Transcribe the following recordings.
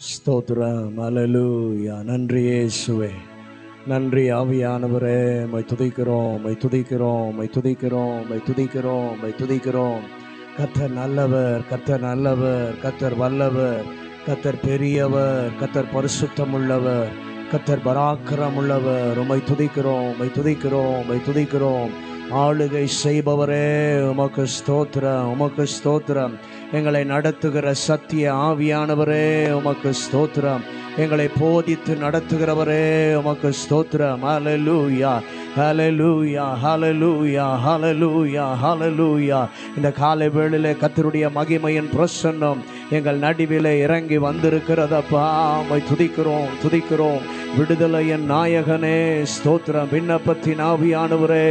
ஸ்தோத்திரம். அல்லேலூயா. நன்றி இயேசுவே. நன்றி ஆவியானவரே. உம்மை துதிக்கிறோம், உம்மை துதிக்கிறோம், உம்மை துதிக்கிறோம், உம்மை துதிக்கிறோம், உம்மை துதிக்கிறோம். கர்த்தர் நல்லவர், கர்த்தர் நல்லவர், கர்த்தர் வல்லவர், கர்த்தர் பெரியவர், கர்த்தர் பரிசுத்தமுள்ளவர், கர்த்தர் பராக்கிரமுள்ளவர். உம்மை துதிக்கிறோம், உம்மை துதிக்கிறோம், உம்மை துதிக்கிறோம். ஆளுகை செய்பவரே உமக்கு ஸ்தோத்திரம், உமக்கு ஸ்தோத்திரம். எங்களை நடத்துகிற சத்திய ஆவியானவரே உமக்கு ஸ்தோத்திரம். எங்களை போதித்து நடத்துகிறவரே உமக்கு ஸ்தோத்திரம். ஹல்லேலூயா, ஹல்லேலூயா, ஹல்லேலூயா, ஹல்லேலூயா, ஹல்லேலூயா. இந்த காலை வேளையிலே கர்த்தருடைய மகிமையின் பிரசன்னம் எங்கள் நடுவிலே இறங்கி வந்திருக்கிறதப்பா. உம்மை துதிக்கிறோம், துதிக்கிறோம். விடுதலையின் நாயகனே ஸ்தோத்திரம். விண்ணப்பத்தின் ஆவியானவரே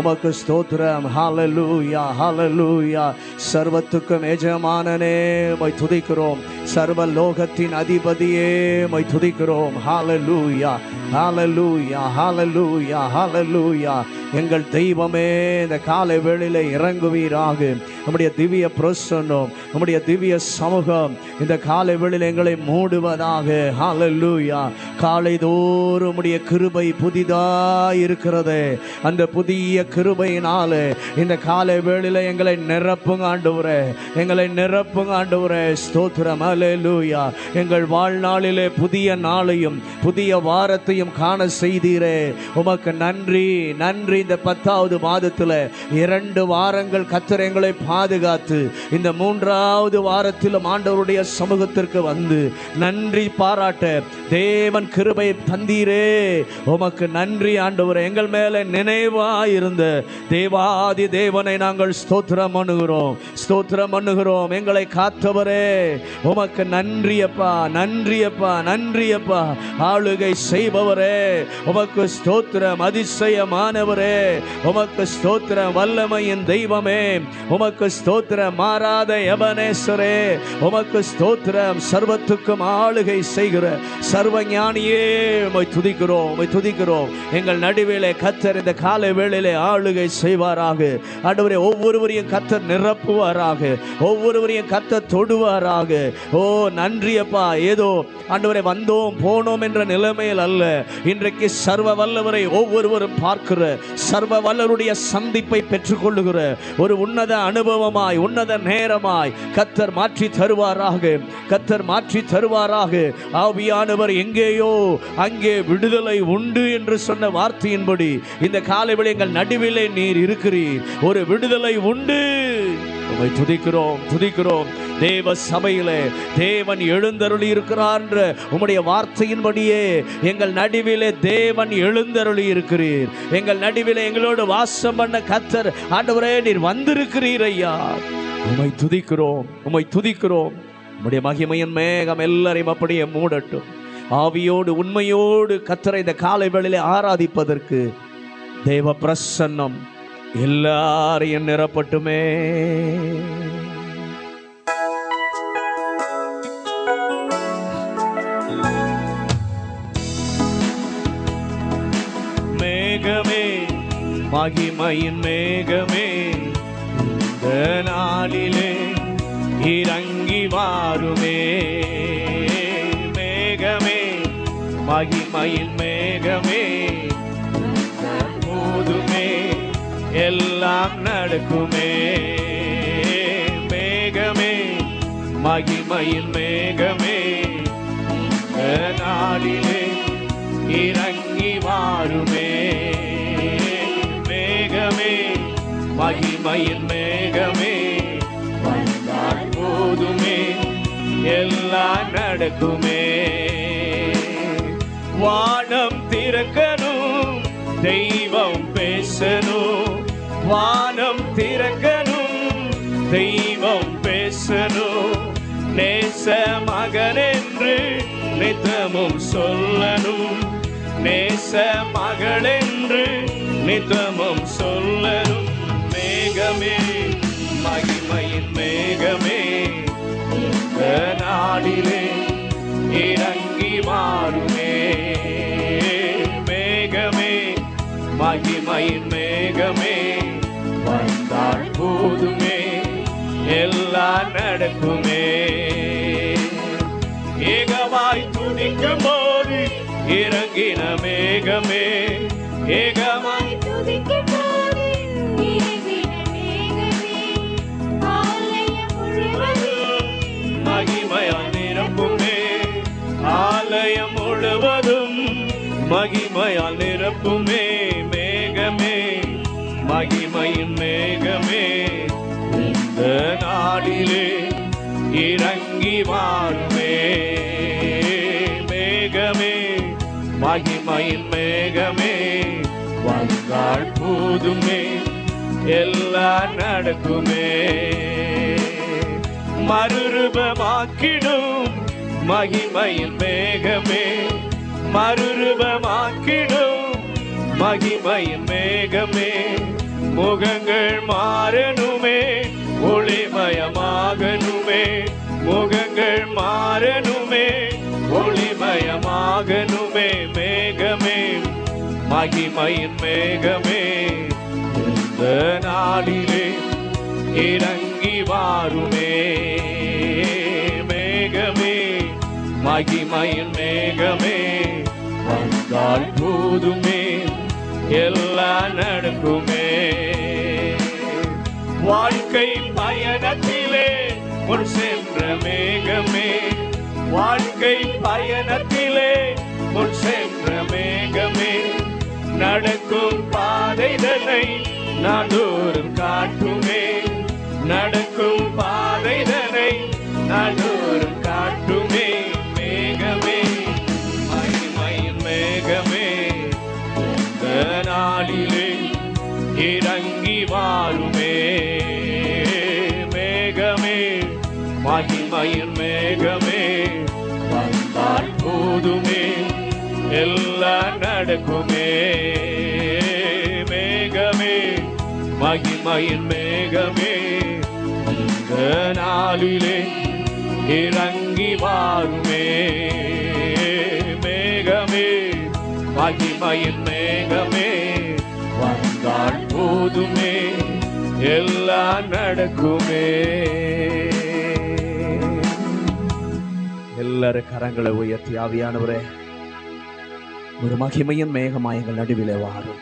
உமக்கு ஸ்தோத்திரம். ஹல்லேலூயா, ஹல்லேலூயா. சர்வத்துக்கும் எஜமானனே உம்மை துதிக்கிறோம். சர்வ லோகத்தின் அதிபதியே உம்மை துதிக்கிறோம். ஹல்லேலூயா, ஹல்லேலூயா, ஹல்லேலூயா, ஹல்லேலூயா. எங்கள் தெய்வமே இந்த காலை வேளையிலே இறங்குவீராக. நம்முடைய திவ்ய பிரசன்னம், நம்முடைய திவ்ய சமூகம் இந்த காலை வேளையிலே எங்களை மூடுவதாக. ஹல்லேலூயா. காலை தோறும் உம்முடைய கிருபை புதிதாய் இருக்கிறது. அந்த புதிய கிருபையினாலே இந்த காலை வேளையிலே எங்களை நிரப்புங்க ஆண்டவரே, எங்களை நிரப்புங்க ஆண்டவரே. ஸ்தோத்திரம். ஹல்லேலூயா. எங்கள் வாழ்நாளிலே புதிய நாளையும் புதிய வாரத்தையும் காண செய்தீரே, உமக்கு நன்றி, நன்றி. இந்த 10வது மாதத்தில் 2 வாரங்கள் கர்த்தர் எங்களை பாதுகாத்து இந்த 3வது வாரத்திலும் ஆண்டவருடைய சமூகத்திற்கு வந்து நன்றி பாராட்ட தேவன் கிருபை தந்தீரே, உமக்கு நன்றி ஆண்டவரே. எங்கள் மேலே நினைவாயிருந்த தேவாதி தேவனை நாங்கள் ஸ்தோத்திரம் பண்ணுகிறோம், ஸ்தோத்திரம் பண்ணுகிறோம். எங்களை காத்தவரே உமக்கு நன்றியப்பா, நன்றியப்பா, நன்றியப்பா. ஆளுகை செய்பவரே உமக்கு ஸ்தோத்திரம். அதிசயமானவரே உமக்கு ஸ்தோத்திரம். வல்லமையின் தெய்வமே உமக்கு ஸ்தோத்திரம். மாறாத எபனேசரே உமக்கு ஸ்தோத்திரம். சர்வத்துக்கும் ஆளுகை செய்கிற சர்வஞானியே உம்மை துதிக்கிறோம், உம்மை துதிக்கிறோம். எங்கள் நடுவிலே கர்த்தர் இந்த காலை வேளையிலே ஆளுகை செய்வாராக. ஆண்டவரே ஒவ்வொருவரையும் கர்த்தர் நிரப்புவாராக, ஒவ்வொருவரையும் கர்த்தர் தொடுவாராக. ஓ நன்றியப்பா. ஏதோ ஆண்டவரே வந்தோம் போனோம் என்ற நிலைமையில் அல்ல, இன்றைக்கு சர்வ வல்லவரை ஒவ்வொருவரும் பார்க்கிற, சர்வ வல்லவருடைய சந்திப்பை பெற்றுக்கொள்ளுகிற ஒரு உன்னத அனுபவமாய், உன்னத நேரமாய் கர்த்தர் மாற்றி தருவாராக, கர்த்தர் மாற்றி தருவாராக. ஆவியானவர் எங்கேயோ அங்கே விடுதலை உண்டு என்று சொன்ன வார்த்தையின்படி இந்த காலைவேளை எங்கள் நடுவிலே நீர் இருக்கிறீர். ஒரு விடுதலை உண்டு. உம்மை துதிக்கிறோம், துதிக்கிறோம். தேவ சபையிலே தேவன் எழுந்தருளி இருக்கிறார் என்ற உம்முடைய வார்த்தையின்படியே எங்கள் நடுவிலே தேவன் எழுந்தருளி இருக்கிறீர். எங்கள் நடுவிலே எங்களோடு வாசம் பண்ண கர்த்தர் ஆண்டவரே நீர் வந்திருக்கிறீர் ஐயா. உம்மை துதிக்கிறோம், உம்மை துதிக்கிறோம். உம்முடைய மகிமையின் மேகம் எல்லாரையும் அப்படியே மூடட்டும். ஆவியோடு உண்மையோடு கர்த்தரை இந்த காலை வேளையிலே ஆராதிப்பதற்கு தேவ பிரசன்னம் எல்லாரையும் நிரப்பட்டுமே. மேகமே, மகிமையின் மேகமே, இந்த நாளிலே இறங்கி வாருமே. மேகமே, மகிமையின் மேகமே, போதுமே எல்லாம் நடக்குமே. மேகமே, மகிமையின் மேகமே, நாளிலே இறங்கி வாருமே. மேகமே, மகிமையின் மேகமே, வந்தால் போதுமே எல்லாம் நடக்குமே. வானம் திறக்கணும், தெய்வம் பேசணும். வானம் திறக்கணும், தெய்வம் பேசணும். நேச மகன் என்று நித்தமும் சொல்லணும். நேச மகள் என்று நித்தமும் சொல்லணும். மேகமே, மகிமையின் மேகமே, இந்த நாளிலே இறங்கி வாருமே. மேகமே, மகிமையின் மேகமே, வந்தால் போதுமே எல்லாம் நடக்குமே. ஏகவா ஏகமாய் துதிக்கும் போது இறங்கின மேகமே, ஏகமாய் துதிக்கும் போது இறங்கின மேகமே, ஆலயம் முழுவதும் மகிமையால் நிரப்புமே, ஆலயம் முழுவதும் மகிமையால் நிரப்புமே. மேகமே, மகிமையின் மேகமே, இந்த நாளிலே இறங்கி வாருமே. மேகமே, மகிமையின் மேகமே, வந்தால் போதுமே, எல்லாம் நடக்குமே. மறுரூபமாக்கிடும் மகிமையின் மேகமே, மறுரூபமாக்கிடும் மகிமையின் மேகமே, முகங்கள் மாறணுமே, ஒளிமயமாகணுமே, முகங்கள் மாறணுமே, ஒளிமயமாகணுமே. மேகமே, மகிமையின் மேகமே, இந்த நாளிலே இறங்கி வாருமே. மேகமே, மகிமையின் மேகமே, வந்தால் போதுமே, எல்லாம் நடக்குமே. வாழ்க்கை பயணத்திலே முன் சென்ற மேகமே, வாழ்க்கை பயணத்திலே முன் சென்ற மேகமே, நடக்கும் பாதைதனை நாடோறும் காட்டுமே, நடக்கும் பாதைதனை நாடோறும் காட்டுமே. மேகமே, மகிமையின் மேகமே, இந்த நாளிலே இறங்கி வாருமே. மேகமே, மகிமையின் மேகமே, வந்தால் போதுமே, எல்லாம் நடக்குமே. மேகமே, மகிமையின் மேகமே, இந்த நாளிலே இறங்கி வாருமே. மேகமே, மகிமையின் மேகமே, வந்தால் போதுமே, எல்லாம் நடக்குமே. எல்லாரும் கரங்களை உயர்த்தி, ஆவியானவரே ஒரு மகிமையின் மேகமாய் எங்கள் நடுவிலே வாரும்.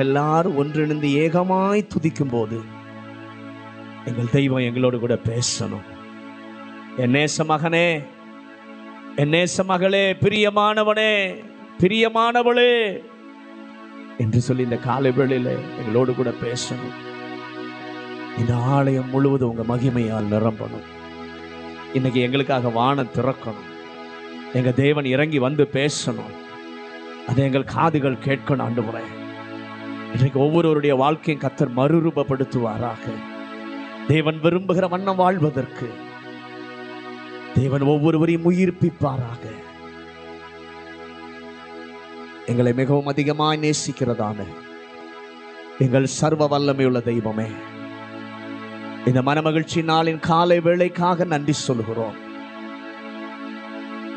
எல்லாரும் ஒன்றிணைந்து ஏகமாய் துதிக்கும் போது எங்கள் தெய்வம் எங்களோடு கூட பேசணும். என் நேச மகனே, என் நேச மகளே, பிரியமானவனே, பிரியமானவளே என்று சொல்லி இந்த காலை வேளையில எங்களோடு கூட பேசணும். இந்த ஆலயம் முழுவதும் உங்க மகிமையால் நிரம்பணும். இன்னைக்கு எங்களுக்காக வானம் திறக்கணும். எங்க தேவன் இறங்கி வந்து பேசணும். அதை எங்கள் காதுகள் கேட்கணும். ஆண்டவரே, இன்றைக்கு ஒவ்வொருவருடைய வாழ்க்கையும் கர்த்தர் மறுரூபப்படுத்துவாராக. தேவன் விரும்புகிற வண்ணம் வாழ்வதற்கு தேவன் ஒவ்வொருவரையும் உயிர்ப்பிப்பாராக. எங்களை மிகவும் அதிகமாய் நேசிக்கிறதான எங்கள் சர்வ வல்லமையுள்ள தெய்வமே, இந்த மனமகிழ்ச்சி நாளின் காலை வேளைக்காக நன்றி சொல்கிறோம்.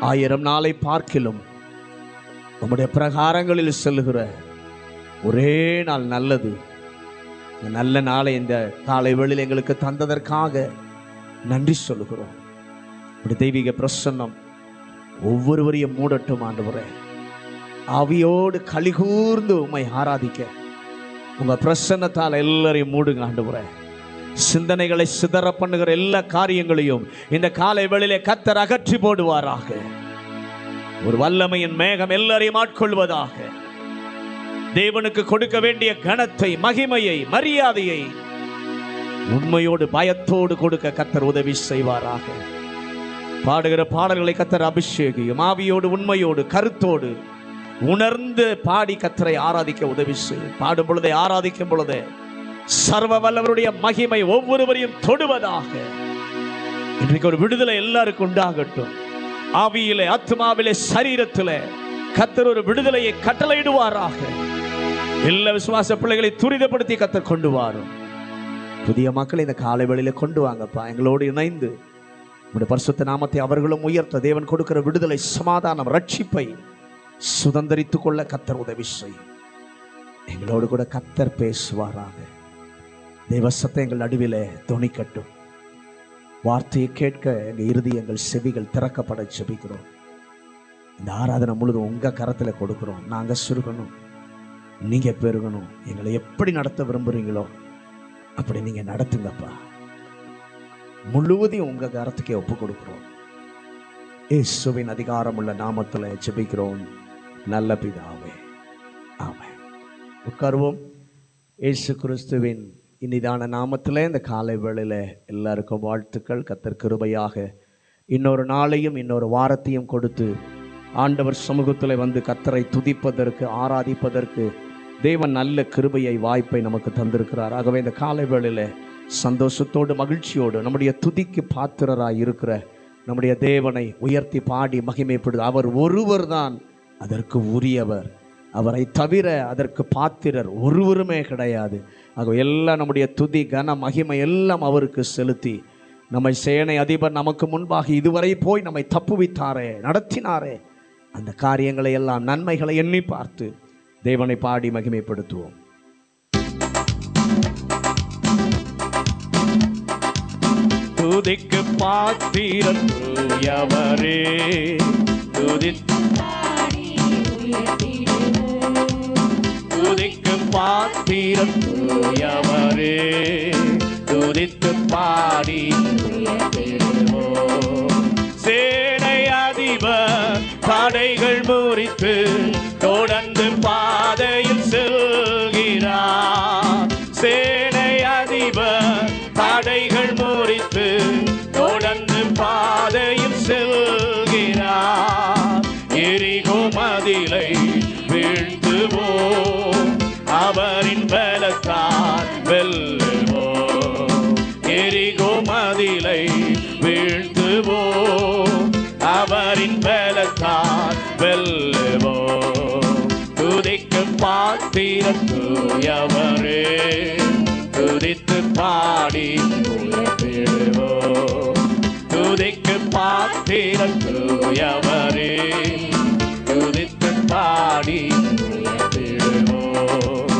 1000 நாளை பார்க்கிலும் உம்முடைய பிரகாரங்களில் செல்லுகிற ஒரே நாள் நல்லது. இந்த நல்ல நாளை இந்த காலை வேளையில் எங்களுக்கு தந்ததற்காக நன்றி சொல்கிறோம். இப்படி தெய்வீக பிரசன்னம் ஒவ்வொருவரையும் மூடட்டும். ஆண்டவரே, ஆவியோடு கலிகூர்ந்து உம்மை ஆராதிக்க உங்க பிரசன்னத்தால் எல்லாரையும் மூடுங்க. ஆண்டவரே, சிந்தனைகளை சிதற பண்ணுகிற எல்லா காரியங்களையும் இந்த காலை வேளையிலே கர்த்தர் அகற்றி போடுவாராக. ஒரு வல்லமையின் மேகம் எல்லாரையும் ஆட்கொள்வதாக. தேவனுக்கு கொடுக்க வேண்டிய கனத்தை, மகிமையை, மரியாதையை உண்மையோடு பயத்தோடு கொடுக்க கர்த்தர் உதவி செய்வாராக. பாடுகிற பாடல்களை கர்த்தர் அபிஷேகியும் ஆவியோடு, உண்மையோடு, கருத்தோடு உணர்ந்து பாடி கர்த்தரை ஆராதிக்க உதவி செய்யும். பாடும் பொழுதே, ஆராதிக்கும் பொழுதே சர்வ வல்லவருடைய மகிமை ஒவ்வொருவரையும் தொடுவதாக. இன்றைக்கு ஒரு விடுதலை எல்லாருக்கும் உண்டாகட்டும். ஆவியிலே, ஆத்மாவிலே, சரீரத்திலே கர்த்தர் ஒரு விடுதலையை கட்டளையிடுவாராக. எல்லா விசுவாச பிள்ளைகளை துரிதப்படுத்தி கர்த்தர் கொண்டு வாரும். புதிய மக்களை இந்த காலை வேளையில கொண்டு வாங்கப்பா. எங்களோடு இணைந்து உம்முடைய பரிசுத்த நாமத்தை அவர்களும் உயர்த்த தேவன் கொடுக்கிற விடுதலை, சமாதானம், ரட்சிப்பை சுதந்திரித்துக் கொள்ள கர்த்தர் உதவி செய்யும். எங்களோடு கூட கர்த்தர் பேசுவாராக. தேவசத்தை எங்கள் நடுவிலே தொனிக்கட்டும். வார்த்தையை கேட்க எங்கள் இருதயங்கள் செவிகள் திறக்கப்பட ஜெபிக்கிறோம். இந்த ஆராதனை முழுதும் உங்கள் கரத்தில் கொடுக்குறோம். நாங்கள் சுருகணும், நீங்கள் பெருகணும். எங்களை எப்படி நடத்த விரும்புகிறீங்களோ அப்படி நீங்கள் நடத்துங்கப்பா. முழுவதையும் உங்கள் கரத்துக்கே ஒப்பு கொடுக்குறோம். இயேசுவின் அதிகாரமுள்ள நாமத்தில் ஜெபிக்கிறோம் நல்ல பிதாவே, ஆமென். உட்காருவோம். இயேசு கிறிஸ்துவின் இனிதான நாமத்தில் இந்த காலை வேளையில் எல்லாருக்கும் வாழ்த்துக்கள். கர்த்தர் கிருபையாக இன்னொரு நாளையும் இன்னொரு வாரத்தையும் கொடுத்து ஆண்டவர் சமூகத்தில் வந்து கர்த்தரை துதிப்பதற்கு, ஆராதிப்பதற்கு தேவன் நல்ல கிருபையை, வாய்ப்பை நமக்கு தந்திருக்கிறார். ஆகவே இந்த காலை வேளையில் சந்தோஷத்தோடு மகிழ்ச்சியோடு நம்முடைய துதிக்கு பாத்திரராய் இருக்கிற நம்முடைய தேவனை உயர்த்தி பாடி மகிமைப்படுது. அவர் ஒருவர் தான் அதற்கு உரியவர். அவரை தவிர அதற்கு பாத்திரர் ஒருவருமே கிடையாது. ஆகவே எல்லாம் நம்முடைய துதி, கன, மகிமை எல்லாம் அவருக்கு செலுத்தி, நம்மை சேனை அதிபர் நமக்கு முன்பாக இதுவரை போய் நம்மை தப்புவித்தாரே, நடத்தினாரே, அந்த காரியங்களை எல்லாம், நன்மைகளை எண்ணி பார்த்து தேவனை பாடி மகிமைப்படுத்துவோம். துதிக்கு பாத்திரர் தூயவரே, துதிக்கு பாத்திரர் தூயவரே, துதித்து பாடி சேனை அதிபர் தடைகள் முறித்து தொடர்ந்து பாதையில் செல்கிறார். சேனை அதிபர் தடைகள் முறித்து தொடர்ந்து பாதையில் செல்கிறார். எரிகோ மதிலை வீழ்த்துவோம், அவரின் பலத்தால் வெல்லுவோம். எரிகோ மதிலை வீழ்த்துவோம், அவரின் பலத்தால் வெல்லுவோம். துதிக்கு பாத்திரர் தூயவரே, துதித்து பாடி உயர்த்திடுவோம். துதிக்கு பாத்திரர் தூயவரே, துதித்து பாடி உயர்த்திடுவோம்.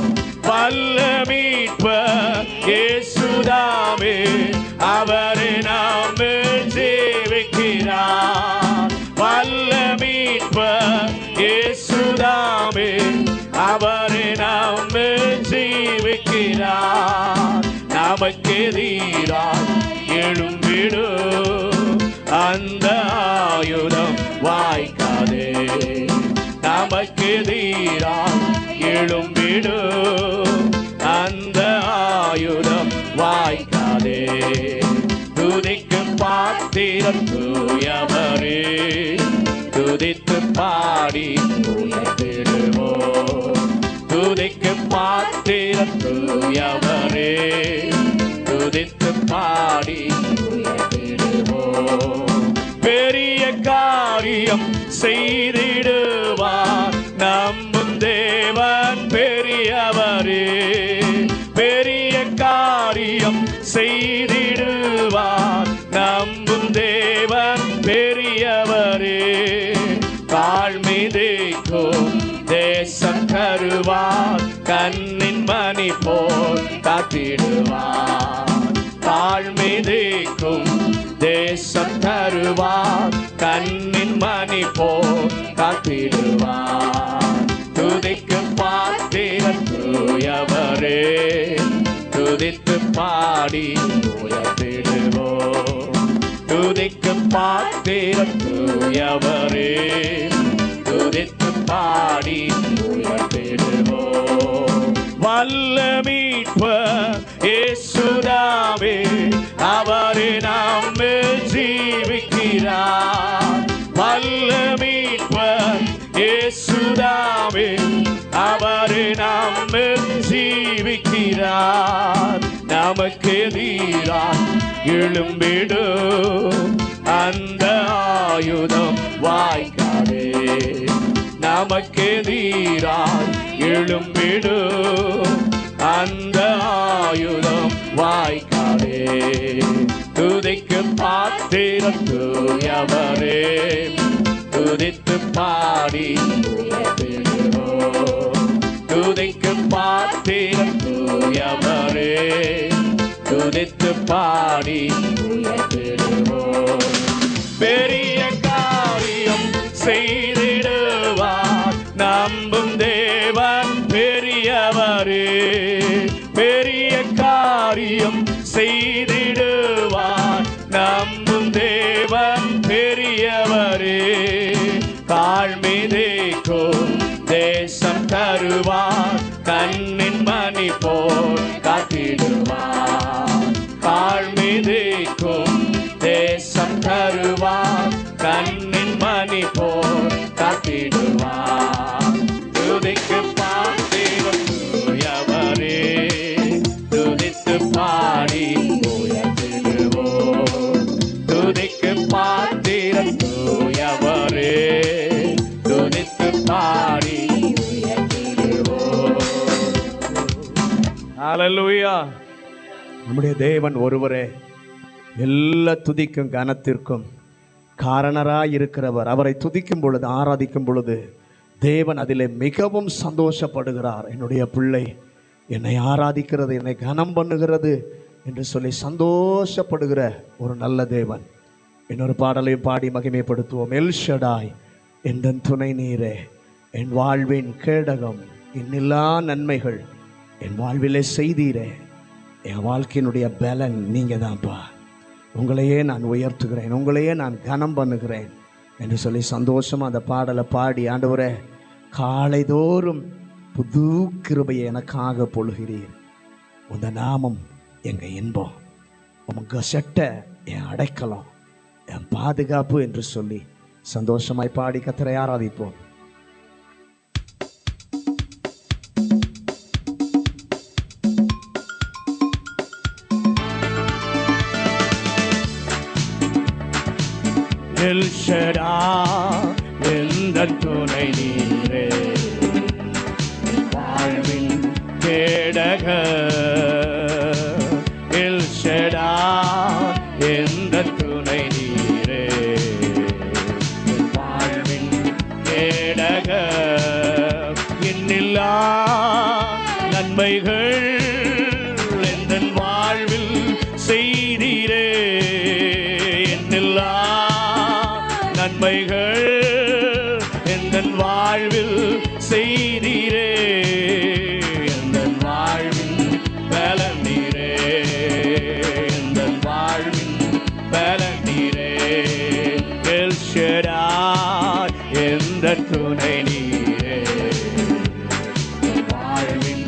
வல்ல மீட்பர் இயேசுதாமே, அவரை நாம் ஜீவிக்கிறார். வல்ல மீட்பர் இயேசுதாமே, அவரை நாம் ஜீவிக்கிறார். நமக்கு எதிராய் எழும்பிடும் அந்த ஆயுதம் வாய்க்காதே. நமக்கு எதிராய் எழும்பிடும் அந்த ஆயுதம் வாய்க்காதே. துதிக்கு பாத்திரர் தூயவரே, துதித்து பாடி உயர்த்திடுவோம். துதிக்கு பாத்திரர் தூயவரே, துதித்து பாடி உயர்த்திடுவோம். பெரிய காரியம் செய்திடுவார் நம்பும் தேவன் பெரியவரே. பெரிய காரியம் செய்திடுவார் நம்பும் தேவன் பெரியவரே. தாழ்மிதைக்கும் தேசம் தருவார், கண்ணின் மணி போல் காத்திடுவார். தாழ்மிதைக்கும் தேசம் தருவார், கண்ணின் மணி போல் காத்திடுவார். துதிக்கு பாத்திரர் தூயவரே, துதித்து பாடி உயர்த்திடுவோம். துதிக்கு பாத்திரர் தூயவரே, துதித்து பாடி உயர்த்திடுவோம். வல்ல மீட்பர் இயேசுதாமே, அவரை நாம் ஜீவிக்கிறார். வல்ல மீட்பர் இயேசுதாமே, அவரை நாம் ஜீவிக்கிறார். நமக்கு எதிராய் எழும்பிடும் அந்த ஆயுதம் வாய்க்காதே. நமக்கு எதிராய் எழும்பிடும் அந்த ஆயுதம் வாய்க்காதே. துதிக்கு பாத்திரர் தூயவரே, துதித்து பாடி உயர்த்திடுவோம். துதிக்கு பாத்திரர் தூயவரே, துதித்து பாடி உயர்த்திடுவோம். செய்திடுவார். நம்பும் தேவன் பெரியவரே. கால் மிதிக்கும் தேசம் தருவார். கண்ணின் மணி போல் காத்திடுவார். கால் மிதிக்கும் தேசம் தருவார். கண்ணின் மணி போல் காத்திடுவார். துதிக்கு பாத்திரம் தூயவரே. துதித்து பாடி உயர்த்திடுவோம். துதிக்கு பாத்திரம் தூயவரே. துதித்து பாடி உயர்த்திடுவோம். ஹல்லேலூயா. நம்முடைய தேவன் ஒருவரே எல்லா துதிக்கும் கனத்திற்கும் காரணராய் இருக்கிறவர். அவரை துதிக்கும் பொழுது, ஆராதிக்கும் பொழுது தேவன் அதிலே மிகவும் சந்தோஷப்படுகிறார். என்னுடைய பிள்ளை என்னை ஆராதிக்கிறது, என்னை கனம் பண்ணுகிறது என்று சொல்லி சந்தோஷப்படுகிற ஒரு நல்ல தேவன். இன்னொரு பாடலையும் பாடி மகிமைப்படுத்துவோம். எல் ஷடாய் என் துணை நீரே, என் வாழ்வின் கேடகம், இன்னில்லா நன்மைகள் என் வாழ்விலே செய்தீரே. என் வாழ்க்கையினுடைய பலன் நீங்கள் தான்ப்பா. உங்களையே நான் உயர்த்துகிறேன், உங்களையே நான் கனம் பண்ணுகிறேன் என்று சொல்லி சந்தோஷமாக அந்த பாடலை பாடி, ஆண்டவரே காலைதோறும் புது கிருபையை எனக்காக பொழுகிறீர். உந்த நாமம் எங்கள் இன்பம், உங்க சட்டை என் அடைக்கலம், என் பாதுகாப்பு என்று சொல்லி சந்தோஷமாய் பாடி கர்த்தரை ஆராதிப்போம். எல் ஷடாய் எந்தன் துணை நீரே, வாழ்வின் கேடகம். எல் ஷடாய் எந்தன் துணை நீரே, வாழ்வின் கேடகம். இன்னில்லா நன்மைகள் எந்தன் வாழ்வில் செய்தீரே. இன்னில்லா நன்மைகள் எந்தன் வாழ்வில் செய்தீரே. எந்தன் வாழ்வின் பலன் நீரே. எந்தன் வாழ்வின் பலன் நீரே. எல் ஷடாய் எந்தன் துணை நீரே, வாழ்வின்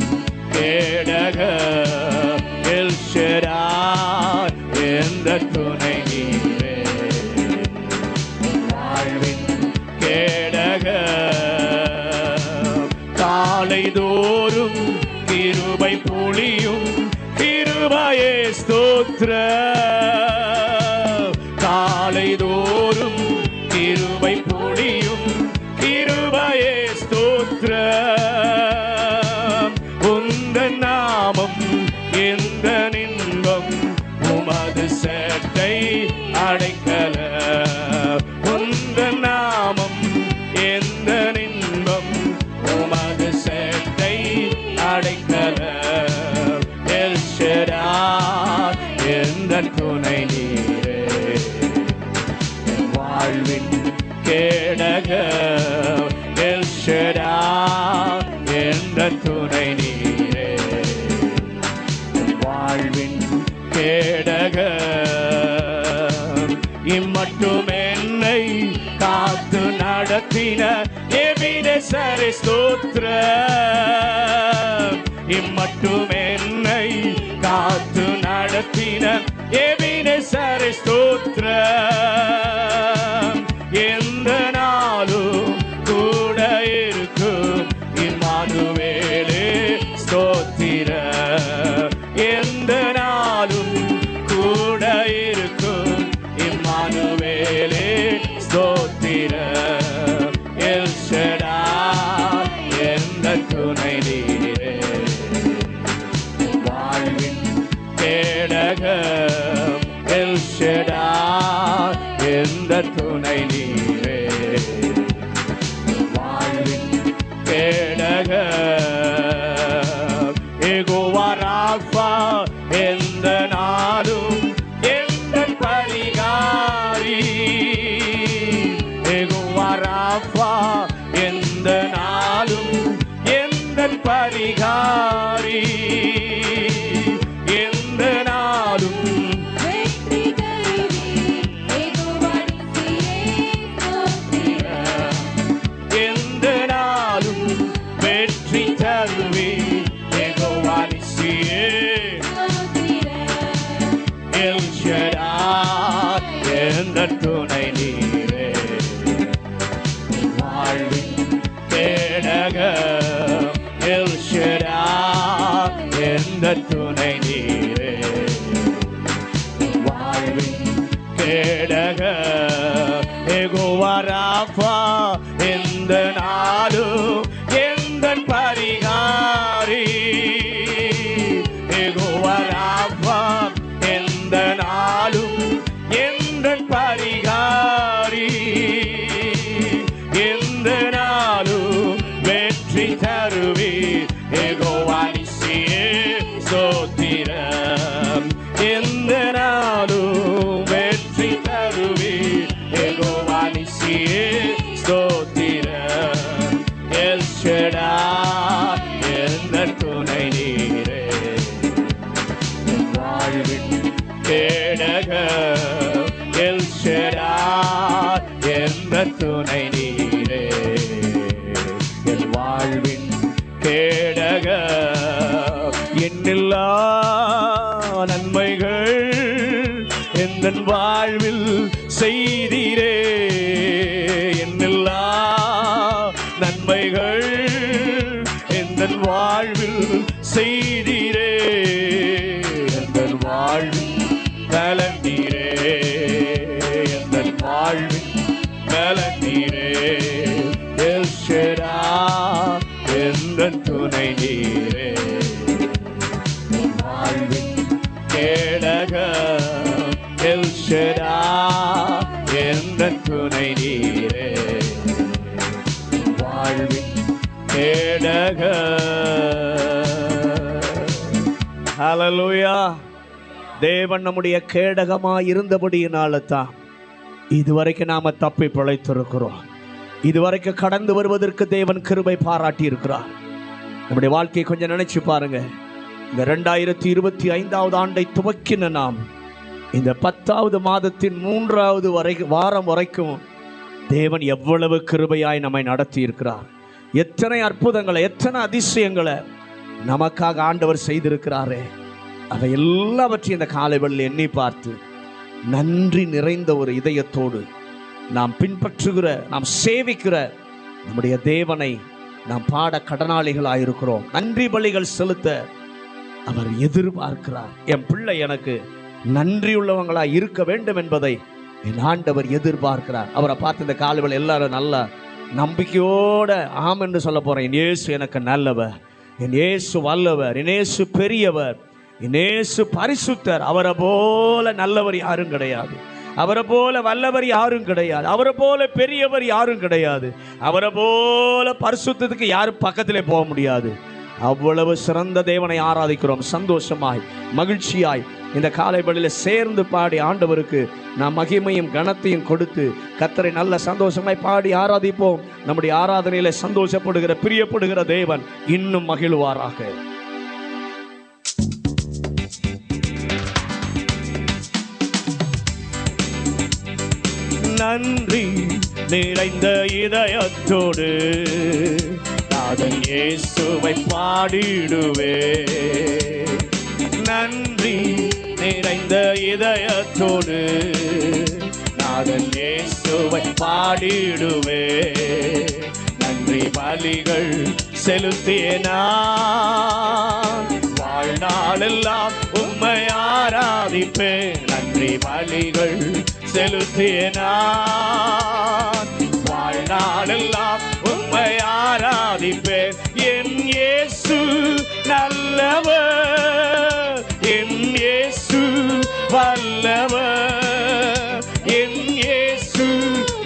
கேடகம். எல் ஷடாய் எந்தன் துணை நீரே, காலைதோறும் கிருபை பொழியும் கிருபையே ஸ்தோத்திரம். காலைதோறும் கிருபை பொழியும் கிருபையே ஸ்தோத்திரம். உந்தன் நாமம் எந்த இன்பம், உமது சட்டை அடைக்கலம். உந்தன் நாமம் எந்த இன்பம், உமது சட்டை அடைக்கலம். எல் ஷடாய் எந்தன் துணை நீரே, வாழ்வின் கேடகம். எல் ஷடாய் எந்தன் துணை நீரே, வாழ்வின் கேடகம். இம்மட்டும் என்னை காத்து நடத்தின எபினேசரே ஸ்தோத்திரம். இம்மட்டும் என்னை காத்து நடத்தின எபினேசரே ஸ்தோத்திரம். எந்த நாளும் கூட இருக்கும் இம்மானுவேலே ஸ்தோத்திரம். எந்த நாளும் கூட இருக்கும் இம்மானுவேலே ஸ்தோத்திரம். எல் ஷடாய் எந்தன் துணை நீரே, வாழ்வின் கேடகம். எல் ஷடாய் எந்தன் துணை நீரே, வாழ்வின் கேடகம். யெகோவா ராஃபா எந்த நாளும் எந்தன் பரிகாரி. யெகோவா ராஃபா எந்த நாளும் எந்தன் பரிகாரி. எந்த நாளும் எந்த துணை நீரே, வாழ்வின் கேடகம் எல் ஷடாய், எந்த துணை நீரே, வாழ்வின் கேடகம் யெகோவா ராஃபா, எந்த நாளும் எந்த பரிகாரி, யெகோவா ராஃபா, எந்த நாளும் எந்த பரிகாரி, எந்த நாளும் வெற்றி தருவீர், யெகோவா நிசியே ஸ்தோத்திரம், எந்த நாளும் வெற்றி தருவீர், யெகோவா நிசியே ஸ்தோத்திரம், எல் ஷடாய், எந்த துணை நீரே, வாழ்வின் கேடகம் எல் ஷடாய், எந்த துணை நீரே, என் வாழ்வின் கேடகம், எண்ணில்லா நன்மைகள் எந்த வாழ்வில் செய்தீரே, எண்ணில்லா நன்மைகள் எந்த வாழ்வில் செய்தீரே, எந்த வாழ்வில் கலந்தீரே, எந்த வாழ்வில் கலந்தீரே, எல் ஷடாய், எந்த துணை நீரே, வாழ்வின் கேடகம் எல் ஷடாய், எந்த துணை நீரே, வாழ்வின் கேடகம். ஹல்லேலூயா. தேவன் நம்முடைய கேடகமாய் இருந்தபடியினால தான் இதுவரைக்கும் நாம தப்பி பிழைத்திருக்கிறோம். இதுவரைக்கும் கடந்து வருவதற்கு தேவன் கிருபை பாராட்டி இருக்கிறார். நம்முடைய வாழ்க்கையை கொஞ்சம் நினைச்சு பாருங்க. இந்த 2025வது ஆண்டை துவக்கின நாம் இந்த 10வது மாதத்தின் 3வது வாரம் வரைக்கும் தேவன் எவ்வளவு கிருபையாய் நம்மை நடத்தி இருக்கிறார். எத்தனை அற்புதங்களை, எத்தனை அதிசயங்களை நமக்காக ஆண்டவர் செய்திருக்கிறாரே. அதை எல்லாவற்றையும் இந்த காலைவெளியில் எண்ணி பார்த்து நன்றி நிறைந்த ஒரு இதயத்தோடு நாம் பின்பற்றுகிற, நாம் சேவிக்கிற நம்முடைய தேவனை நாம் பாட கடனாளிகளாயிருக்கிறோம். நன்றி பலிகள் செலுத்த அவர் எதிர்பார்க்கிறார். என் பிள்ளை எனக்கு நன்றியுள்ளவங்களாய் இருக்க வேண்டும் என்பதை என் ஆண்டவர் எதிர்பார்க்கிறார். அவரை பார்த்து இந்த காலைவெளியில் எல்லாரும் நல்ல நம்பிக்கையோட ஆம் என்று சொல்ல போறேன். என் இயேசு எனக்கு நல்லவர், என் இயேசு வல்லவர், என் இயேசு பெரியவர், என் இயேசு பரிசுத்தர். அவரை போல நல்லவர் யாரும் கிடையாது, அவரை போல வல்லவர் யாரும் கிடையாது, அவரை போல பெரியவர் யாரும் கிடையாது, அவரை போல பரிசுத்தத்துக்கு யாரும் பக்கத்திலே போக முடியாது. அவ்வளவு சிறந்த தேவனை ஆராதிக்கிறோம். சந்தோஷமாய் மகிழ்ச்சியாய் இந்த காலை வேளையில் சேர்ந்து பாடி ஆண்டவருக்கு நாம் மகிமையும் கனத்தையும் கொடுத்து கர்த்தரை நல்ல சந்தோஷமாய் பாடி ஆராதிப்போம். நம்முடைய ஆராதனையில சந்தோஷப்படுகிற, பிரியப்படுகிற தேவன் இன்னும் மகிழ்வாராக. நன்றி நிறைந்த இதயத்தோடு நாதன் இயேசுவை பாடிடுவே. நன்றி நிறைந்த இதயத்தோடு நாதன் இயேசுவை பாடிடுவே. நன்றி பலிகள் செலுத்தினா வாழ்நாளெல்லாம் உம்மை ஆராதிப்பேன். நன்றி பலிகள் செலுத்தினா வாழ்நாளெல்லாம் உம்மை ஆராதிப்பேன். என் இயேசு நல்லவர், என் இயேசு வல்லவர், என் இயேசு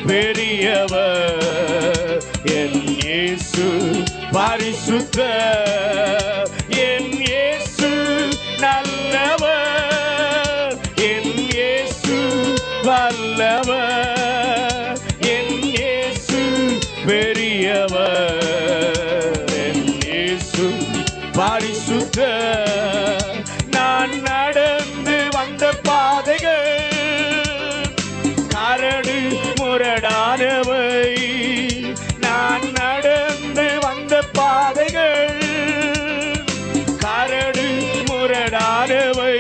பெரியவர், என் இயேசு பரிசுத்தர், என் இயேசு நல்லவர், என் இயேசு வல்லவர், என் இயேசு பெரியவர், என் இயேசு பரிசுத்தர். நான் நடந்து வந்த பாதைகள் கரடு முரடானவை, நான் நடந்து வந்த பாதைகள் கரடு முரடானவை,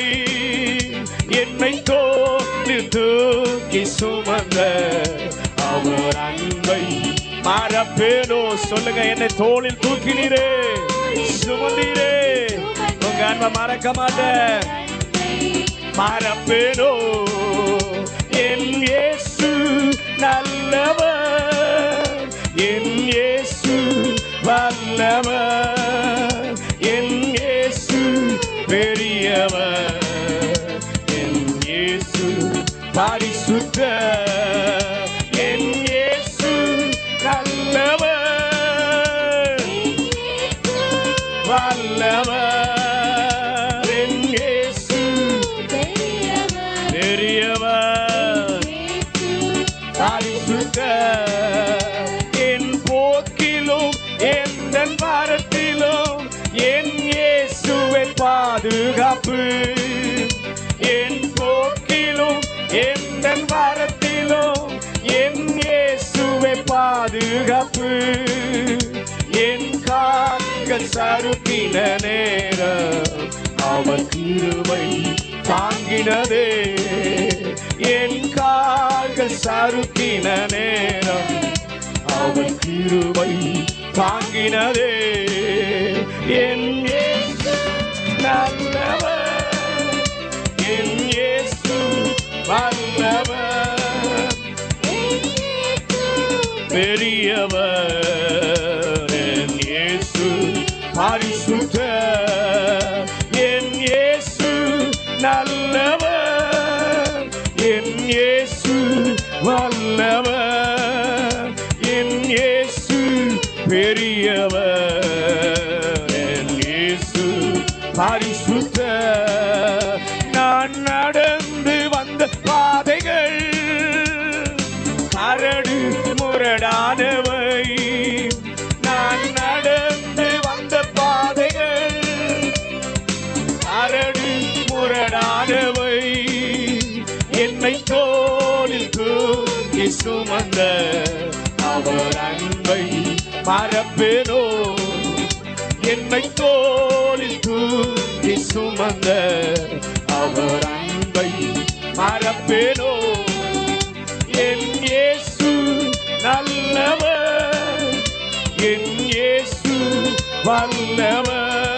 என்னை தோற்று தூக்கி சுமந்த அவர் அன்பை மறப்பேனோ. சொல்லுங்க, என்னை தோளில் தூக்கினீரே, சுமந்தீரே, உங்க அன்பை மறக்க மாட்டேன், மறப்பேனோ. என் இயேசு நல்லவர், என் இயேசு வல்லவர், என் இயேசு பெரியவர், என் இயேசு பரிசுத்தர், என் இயேசு நல்லவர், வல்லவர், என் இயேசு பெரியவர், பரிசுத்தர். என் போக்கிலும் எந்த வாரத்திலும் என் இயேசுவை பாதுகாப்பு, என் போக்கிலும் எந்த வாரத்திலும் என் இயேசுவை பாதுகாப்பு. என் கால்கள் சறுக்கின நேரம் அவர் கிருபை தாங்கினதே, என் கால்கள் சறுக்கின நேரம் அவர் கிருபை தாங்கினதே. என் இயேசு நல்லவர், என் இயேசு வல்லவர், பெரியவர், என் இயேசு பரிசுத்தர், என் இயேசு நல்லவர், என் இயேசு வல்லவர், என் இயேசு பெரியவர், என் இயேசு பரிசுத்தர். நான் நடந்து வந்த பாதைகள் கரடு முரடானவை, நான் நடந்து வந்த பாதைகள் கரடு முரடானவை, என்னை தோளில் தூக்கி சுமந்த அவர் அன்பை மறப்பேனோ, என்னை தோளில் தூக்கி சுமந்த அவர் அன்பை மறப்பேனோ. என் இயேசு நல்லவர், என் இயேசு வல்லவர்,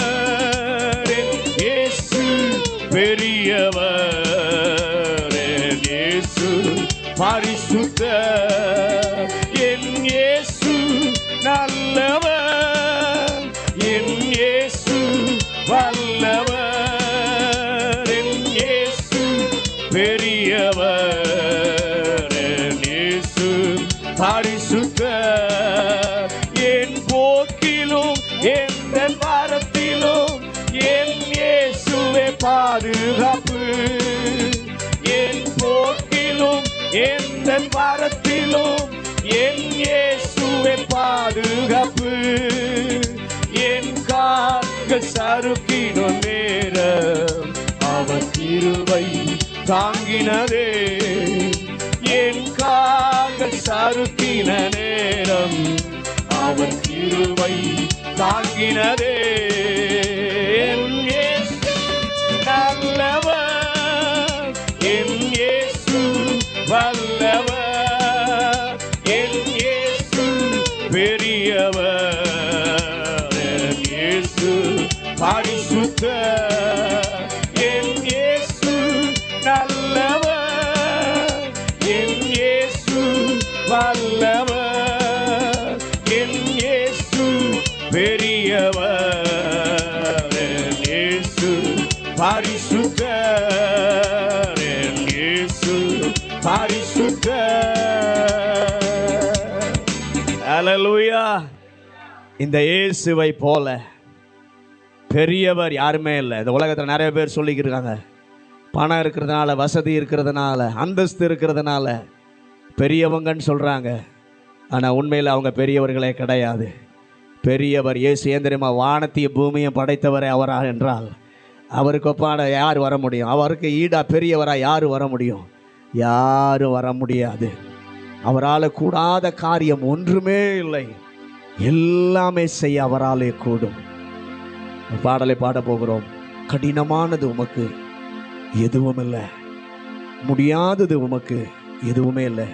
என் இயேசு பெரியவர், என் இயேசு பரிசுத்தர், என் இயேசு நல்லவர், என் இயேசு வல்லவர், என் இயேசு பெரியவர், என் இயேசு பரிசுத்தர். என் போக்கிலும் எந்த வாரத்திலும் என் இயேசுவே பாதுகாப்பு, என் போக்கிலும் எந்த வாரத்திலும் என் இயேசுவே பாதுகாப்பு. என் கால்கள் சறுக்கின நேரம் அவர் கிருபை தாங்கினதே, என் கால்கள் சறுக்கின நேரம் அவர் கிருபை தாங்கினதே. என் இயேசு நல்லவர், என் இயேசு வல்லவர், என் இயேசு பெரியவர், என் இயேசு பரிசுத்தர், என் இயேசு நல்லவர், என் இயேசு வல்லவர், என் இயேசு பெரியவர், என் இயேசு பரிசுத்தர், என் இயேசு பரிசுத்தர். ஹல்லேலூயா. இந்த இயேசுவை போல பெரியவர் யாருமே இல்லை. இந்த உலகத்தில் நிறைய பேர் சொல்லிக்கிருக்காங்க, பணம் இருக்கிறதுனால, வசதி இருக்கிறதுனால, அந்தஸ்து இருக்கிறதுனால பெரியவங்கன்னு சொல்கிறாங்க. ஆனால் உண்மையில் அவங்க பெரியவர்களே கிடையாது. பெரியவர் இயேசு. ஏன் தெரியுமா? வானத்தையும் பூமியும் படைத்தவரே அவரா என்றால் அவருக்கு ஒப்பான யார் வர முடியும்? அவருக்கு ஈடா பெரியவராக யார் வர முடியும்? யாரும் வர முடியாது. அவரால் கூடாத காரியம் ஒன்றுமே இல்லை. எல்லாமே செய்ய அவராலே கூடும். பாடலை பாட போகிறோம். கடினமானது உமக்கு எதுவும் இல்லை, முடியாதது உமக்கு எதுவுமே இல்லை.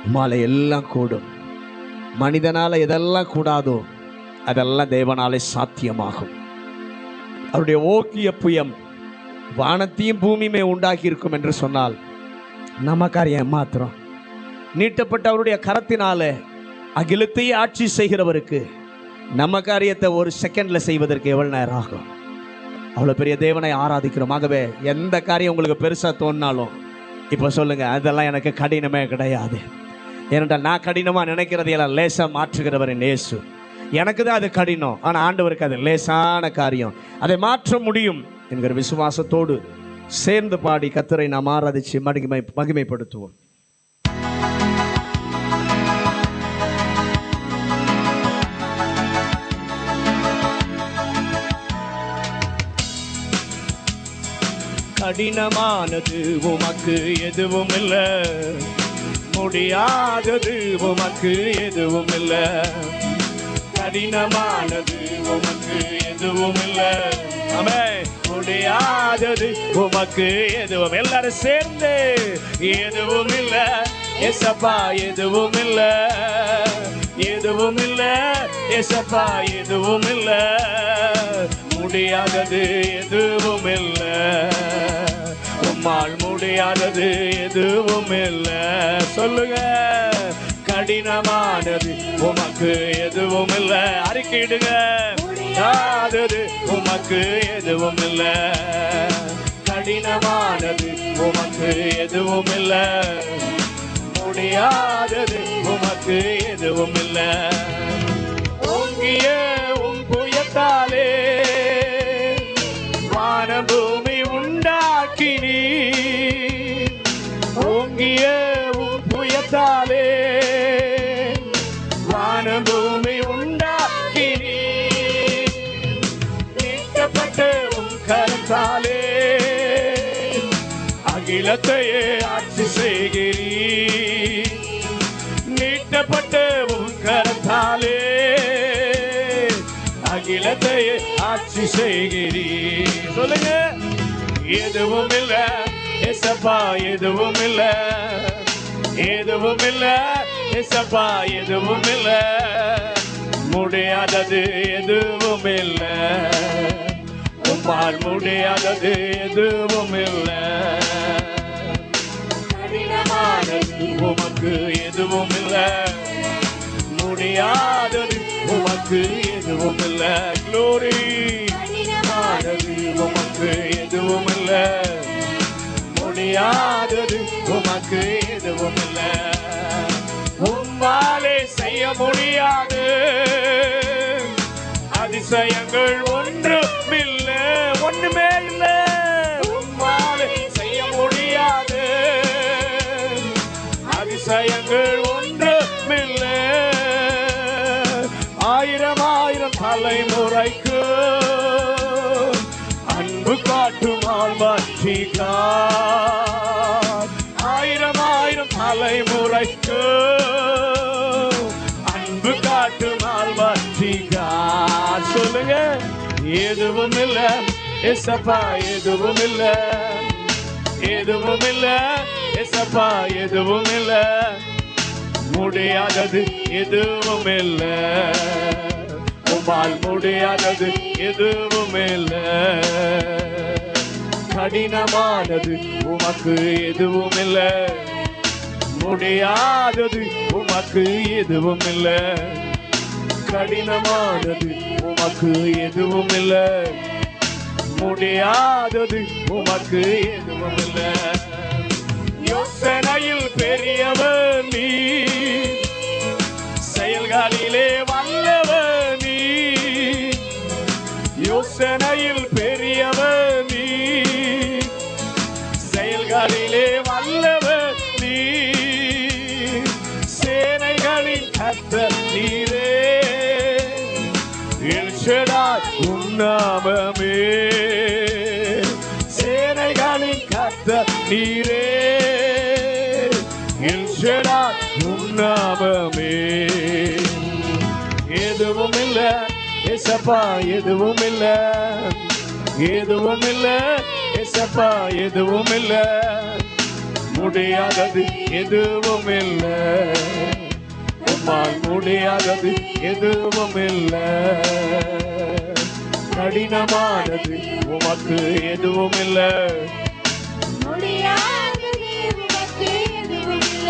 உம்மால எல்லாம் கூடும். மனிதனால எதெல்லாம் கூடாதோ அதெல்லாம் தேவனாலே சாத்தியமாகும். அவருடைய ஓக்கிய புயம் வானத்தையும் பூமியுமே உண்டாக்கி இருக்கும் என்று சொன்னால் நம்ம காரியம் மாத்திரம். நீட்டப்பட்ட அவருடைய கரத்தினால அகிலத்தையே ஆட்சி செய்கிறவருக்கு நம்ம காரியத்தை ஒரு செகண்டில் செய்வதற்கு எவ்வளோ நேரம் ஆகும்? அவ்வளோ பெரிய தேவனை ஆராதிக்கிறோம். ஆகவே எந்த காரியம் உங்களுக்கு பெருசாக தோணினாலும் இப்போ சொல்லுங்கள், அதெல்லாம் எனக்கு கடினமே கிடையாது. ஏனென்றால் நான் கடினமாக நினைக்கிறதையெல்லாம் லேசாக மாற்றுகிறவர் என் இயேசு. எனக்கு தான் அது கடினம், ஆனால் ஆண்டவருக்கு அது லேசான காரியம். அதை மாற்ற முடியும் என்கிற விசுவாசத்தோடு சேர்ந்து பாடி கர்த்தரை நாம் ஆராதித்து மகிமைப்படுத்துவோம். கடினமானது உமக்கு எதுவும் இல்லை, முடியாதது உமக்கு எதுவும் இல்லை. கடினமானது உமக்கு எதுவும் இல்லை, முடியாதது உமக்கு எதுவும். எல்லாரும் சேர்ந்து எதுவும் இல்லை ஏசப்பா, எதுவும் இல்லை, எதுவும் இல்லை ஏசப்பா, எதுவும் இல்லை, முடியாதது எதுவும் இல்லை, உம்மால் முடியாதது எதுவும் இல்லை. சொல்லுங்க, கடினமானது உமக்கு எதுவும் இல்லை. அறிக்கையிடுங்க, முடியாதது உமக்கு எதுவும் இல்லை, கடினமானது உமக்கு எதுவும் இல்லை, முடியாதது உமக்கு எதுவும் இல்லை. ஓங்கிய உம் புயத்தாலே வானபூமி உண்டாக்கினீ, ஓங்கிய உம் புயத்தாலே வானபூமி உண்டாக்கினீ, நீட்டப்பட்ட உம் கரத்தாலே அகிலத்தையே ஆட்சி செய்கிறீ, நீட்டப்பட்ட உம் கரத்தாலே அகிலத்தையே ஆட்சி செய்கிறீ. சொல்லுங்க, எதுவும் இல்லை ஏசப்பா, எதுவும் இல்லை, எதுவும் இல்லை ஏசப்பா, எதுவும் இல்லை, முடியாதது எதுவும் இல்லை, உம்மால் முடியாதது எதுவும் இல்லை. கடினமானது உமக்கு எதுவும் இல்லை, முடியாதது உமக்கு எதுவும் இல்லை. க்ளோரி, கடினமானது உமக்கு எதுவும் இல்லை, முடியாதது உமக்கு எதுவும் இல்லை, உம்மாலே செய்ய முடியாது அதிசயங்கள் ஒன்றுமில்லை, ஒண்ணுமே இல்லை, உம்மாலே செய்ய முடியாது அதிசயங்கள் ஒன்றுமில்லை. ஆயிரம் ஆயிரம் தலைமுறைக்கு அன்பு காட்டும் ஆழ்வாற்றிகா, ஆயிரம் ஆயிரம் தலைமுறைக்கு அன்பு காட்டும் ஆழ்வாற்றிகா. சொல்லுங்க, எதுவும் இல்லை ஏசப்பா, எதுவும் இல்லை, எதுவும் இல்லை ஏசப்பா, எதுவும் இல்லை, முடியாதது எதுவும் இல்லை, உம்மால் முடியாதது எதுவும் இல்லை. கடினமானது உமக்கு எதுவும் இல்லை, முடியாதது உமக்கு எதுவும் இல்லை, கடினமானது உமக்கு எதுவும் இல்லை, முடியாதது உமக்கு எதுவும் இல்லை. யோசனையில் பெரியவர் நீ, செயல்களிலே வல்லவர் நீ, யோசனையில் பெரியவர் நீ, செயல்களிலே வல்லவர் நீ, சேனைகளின் கர்த்தர் நீரே, எல் ஷடாய் உம் நாமமே, சேனைகளின் கர்த்தர் நீரே, எல் ஷடாய் உம் நாமமே. எதுவும் இல்லை ஏசப்பா, எதுவும் இல்லை, எதுவும் இல்லை ஏசப்பா, எதுவும் இல்லை, முடியாதது எதுவும் இல்லை. உம்மால் முடியாதது எதுவும் இல்லை. கடினமானது உமக்கு எதுவும் இல்லை.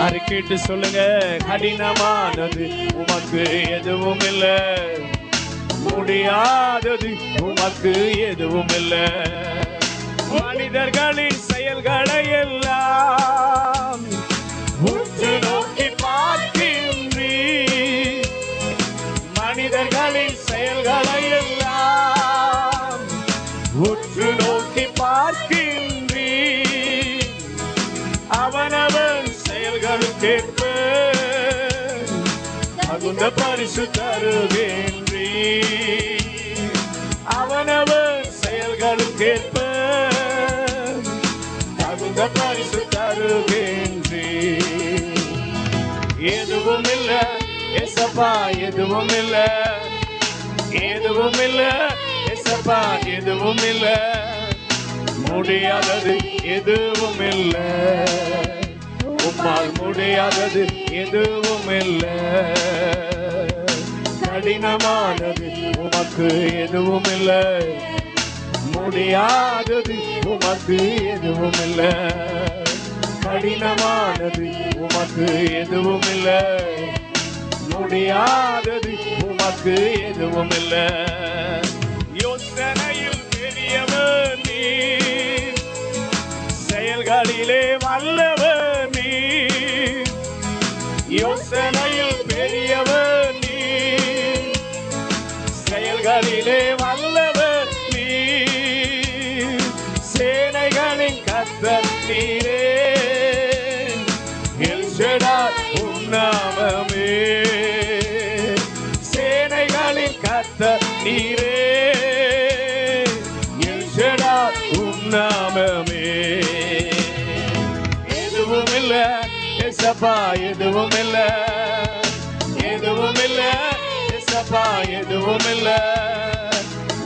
அதை கேட்டு சொல்லுங்க. கடினமானது உமக்கு எதுவும் இல்லை. முடியாதது உமக்கு எதுவும் இல்லை. மனிதர்களின் செயல்களை எல்லாம் உற்று நோக்கி பார்க்கின்றீர். மனிதர்களின் செயல்களை எல்லாம் உற்று நோக்கி பார்க்கின்றீர். அவனவன் செயல்களுக்கேற்ப தகுந்த பரிசு தருகின்றீர். அவனவன் செயல்களுக்கேற்ப தகுந்த பரிசு தருகின்றீர். எதுவும் இல்லை ஏசப்பா, எதுவும் இல்லை. எதுவும் இல்லை ஏசப்பா, எதுவும் இல்லை. முடியாதது எதுவும் இல்லை. உம்மால் முடியாதது எதுவும் இல்லை. கடினமானது உமக்கு எதுவும் இல்லை. முடியாதது உமக்கு எதுவும் இல்லை. கடினமானது உமக்கு எதுவும் இல்லை. முடியாதது உமக்கு எதுவும் இல்லை. யோசனையில் பெரியவர் நீர், செயல்களிலே வல்லவர் நீர். யோசனையில் பெரியவர் நீர், செயல்களிலே வல்லவர் நீர். சேனைகளின் கர்த்தர் நீரே, எல் ஷடாய் உம் நாமமே. சேனைகளின் கர்த்தர் நீரே, எல் ஷடாய் உம் நாமமே. எதுவும் இல்லை ஏசப்பா, எதுவும் இல்லை. எதுவும் இல்லை ஏசப்பா, எதுவும் இல்லை.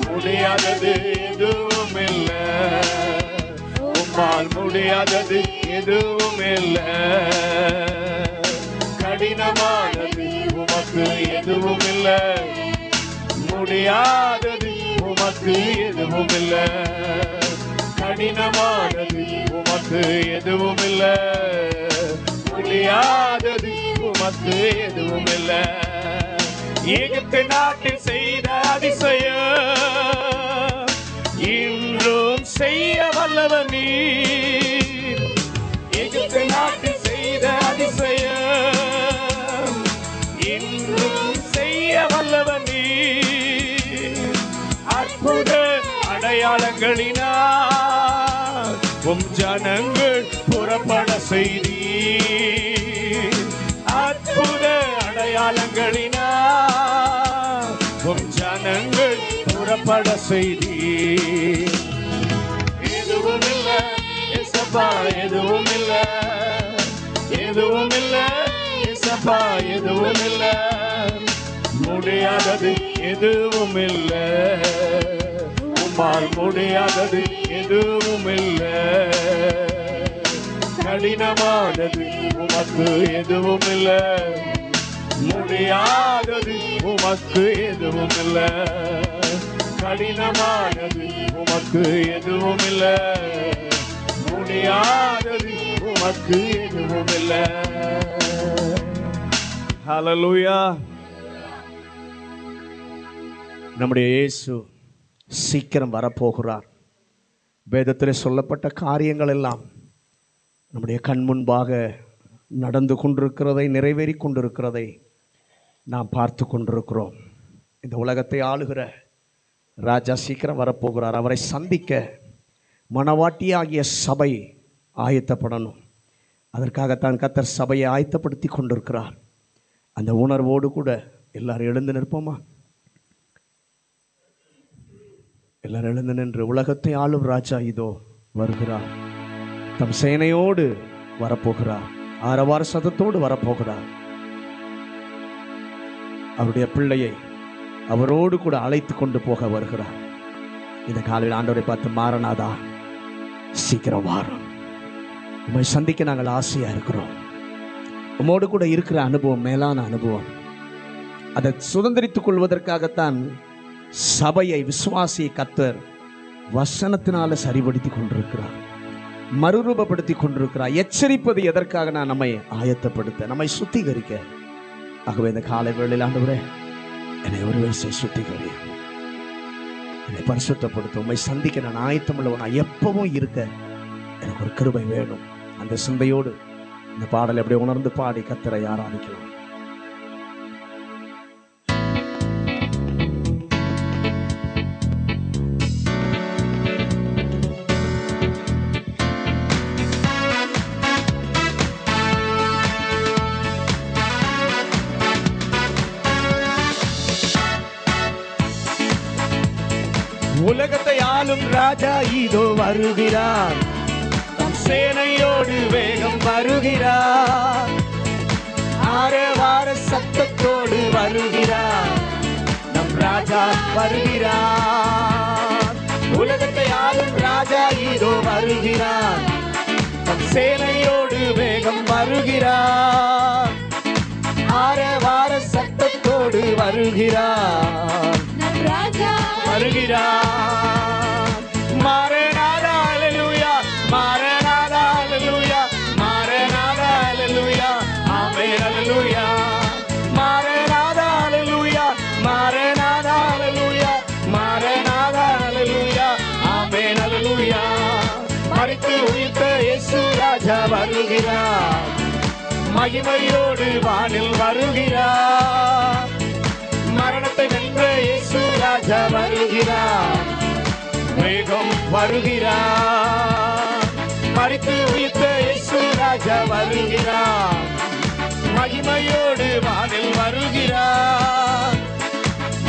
முடியாதது எதுவும் இல்லை. உம்மால் முடியாதது எதுவும் இல்லை. கடினமானது உமக்கு எதுவும் இல்லை. முடியாதது உமக்கு எதுவும் இல்லை. கடினமானது உமக்கு எதுவும் இல்லை. முடியாதது உமக்கு எதுவும் இல்லை. எகிப்து நாட்டில் செய்த அதிசயம் இன்றும் செய்ய வல்லவர் நீர். எகிப்து நாட்டில் செய்த அதிசயம் இன்றும் செய்ய வல்லவர் நீர். அற்புத அடையாளங்களினால் உம் ஜனங்கள் புறப்பட செய்தீர். அற்புத அடையாளங்களினால் உம் ஜனங்கள் புறப்பட செய்தீர். எதுவும் இல்லை ஏசப்பா, எதுவும் இல்லை. எதுவும் இல்லை ஏசப்பா, எதுவும் இல்லை. முடியாதது எதுவும் இல்லை. உம்மால் முடியாதது எதுவும் இல்லை. கடினமானது உமக்கு எதுவும் இல்லை. முடியாதது உமக்கு எதுவும் இல்லை. கடினமானது உமக்கு எதுவும் இல்லை. முடியாதது உமக்கு எதுவும் இல்லை. ஹல்லேலூயா. நம்முடைய இயேசு சீக்கிரம் வரப்போகிறார். வேதத்தில் சொல்லப்பட்ட காரியங்கள் எல்லாம் நம்முடைய கண் முன்பாக நடந்து கொண்டிருக்கிறதை, நிறைவேறி கொண்டிருக்கிறதை நாம் பார்த்து கொண்டிருக்கிறோம். இந்த உலகத்தை ஆளுகிற ராஜா சீக்கிரம் வரப்போகிறார். அவரை சந்திக்க மணவாட்டியாகிய சபை ஆயத்தப்படணும். அதற்காகத்தான் கர்த்தர் சபையை ஆயத்தப்படுத்தி கொண்டிருக்கிறார். அந்த உணர்வோடு கூட எல்லாரும் எழுந்து நிற்போமா? எல்லாரும் எழுந்து நின்று, உலகத்தை ஆளும் ராஜா இதோ வருகிறார். தம் சேனையோடு வரப்போகிறார். ஆரவார சத்தத்தோடு வரப்போகிறார். அவருடைய பிள்ளையை அவரோடு கூட அழைத்து கொண்டு போக வருகிறார். இந்த காலையில் ஆண்டவரை பார்த்து, மாரநாதா சீக்கிரம் வாரும், உம்மை சந்திக்க நாங்கள் ஆசையா இருக்கிறோம். உம்மோடு கூட இருக்கிற அனுபவம் மேலான அனுபவம். அதை சுதந்திரித்துக் கொள்வதற்காகத்தான் சபையை, விசுவாசியை கர்த்தர் வசனத்தினால சரிபடுத்தி கொண்டிருக்கிறார், மறுரூபப்படுத்தி கொண்டிருக்கிறார். எச்சரிப்பது எதற்காக? நான் நம்மை ஆயத்தப்படுத்த, நம்மை சுத்திகரிக்க. ஆகவே இந்த காலை வேளையில் ஆண்டவரே, என்னை ஒரு வயசை சுத்திகரி, என்னை பரிசுத்தப்படுத்த, உம்மை சந்திக்க நான் ஆயத்தமுள்ளவன், நான் எப்பவும் இருக்க எனக்கு ஒரு கிருபை வேணும். அந்த சிந்தையோடு இந்த பாடலை அப்படியே உணர்ந்து பாடி கர்த்தரை ஆராதிக்கலாம். உலகத்தை ஆளும் ராஜா இதோ வருகிறார், தம் சேனையோடு வேகம் வருகிறார், ஆரவார சத்தத்தோடு வருகிறார், நம் ராஜா வருகிறார். உலகத்தை ஆளும் ராஜா இதோ வருகிறார், தம் சேனையோடு வேகம் வருகிறார், ஆரவார சத்தத்தோடு வருகிறார், நம் ராஜா வருகிறார். மாரநாதா அல்லேலூயா, மாரநாதா அல்லேலூயா, மாரநாதா அல்லேலூயா, ஆமென் அல்லேலூயா. மாரநாதா அல்லேலூயா, மாரநாதா அல்லேலூயா, மாரநாதா அல்லேலூயா, ஆமென் அல்லேலூயா. மரித்து உயிர்த்த இயேசு ராஜா வருகிறார், மகிமையோடு வானில் வருகிறார், மரணத்தை வென்ற இயேசு ராஜா வருகிறார், வேகம் வருகிறார். மரித்து உயிர்த்த இயேசு ராஜா வருகிறார், மகிமையோடு வானில் வருகிறார்,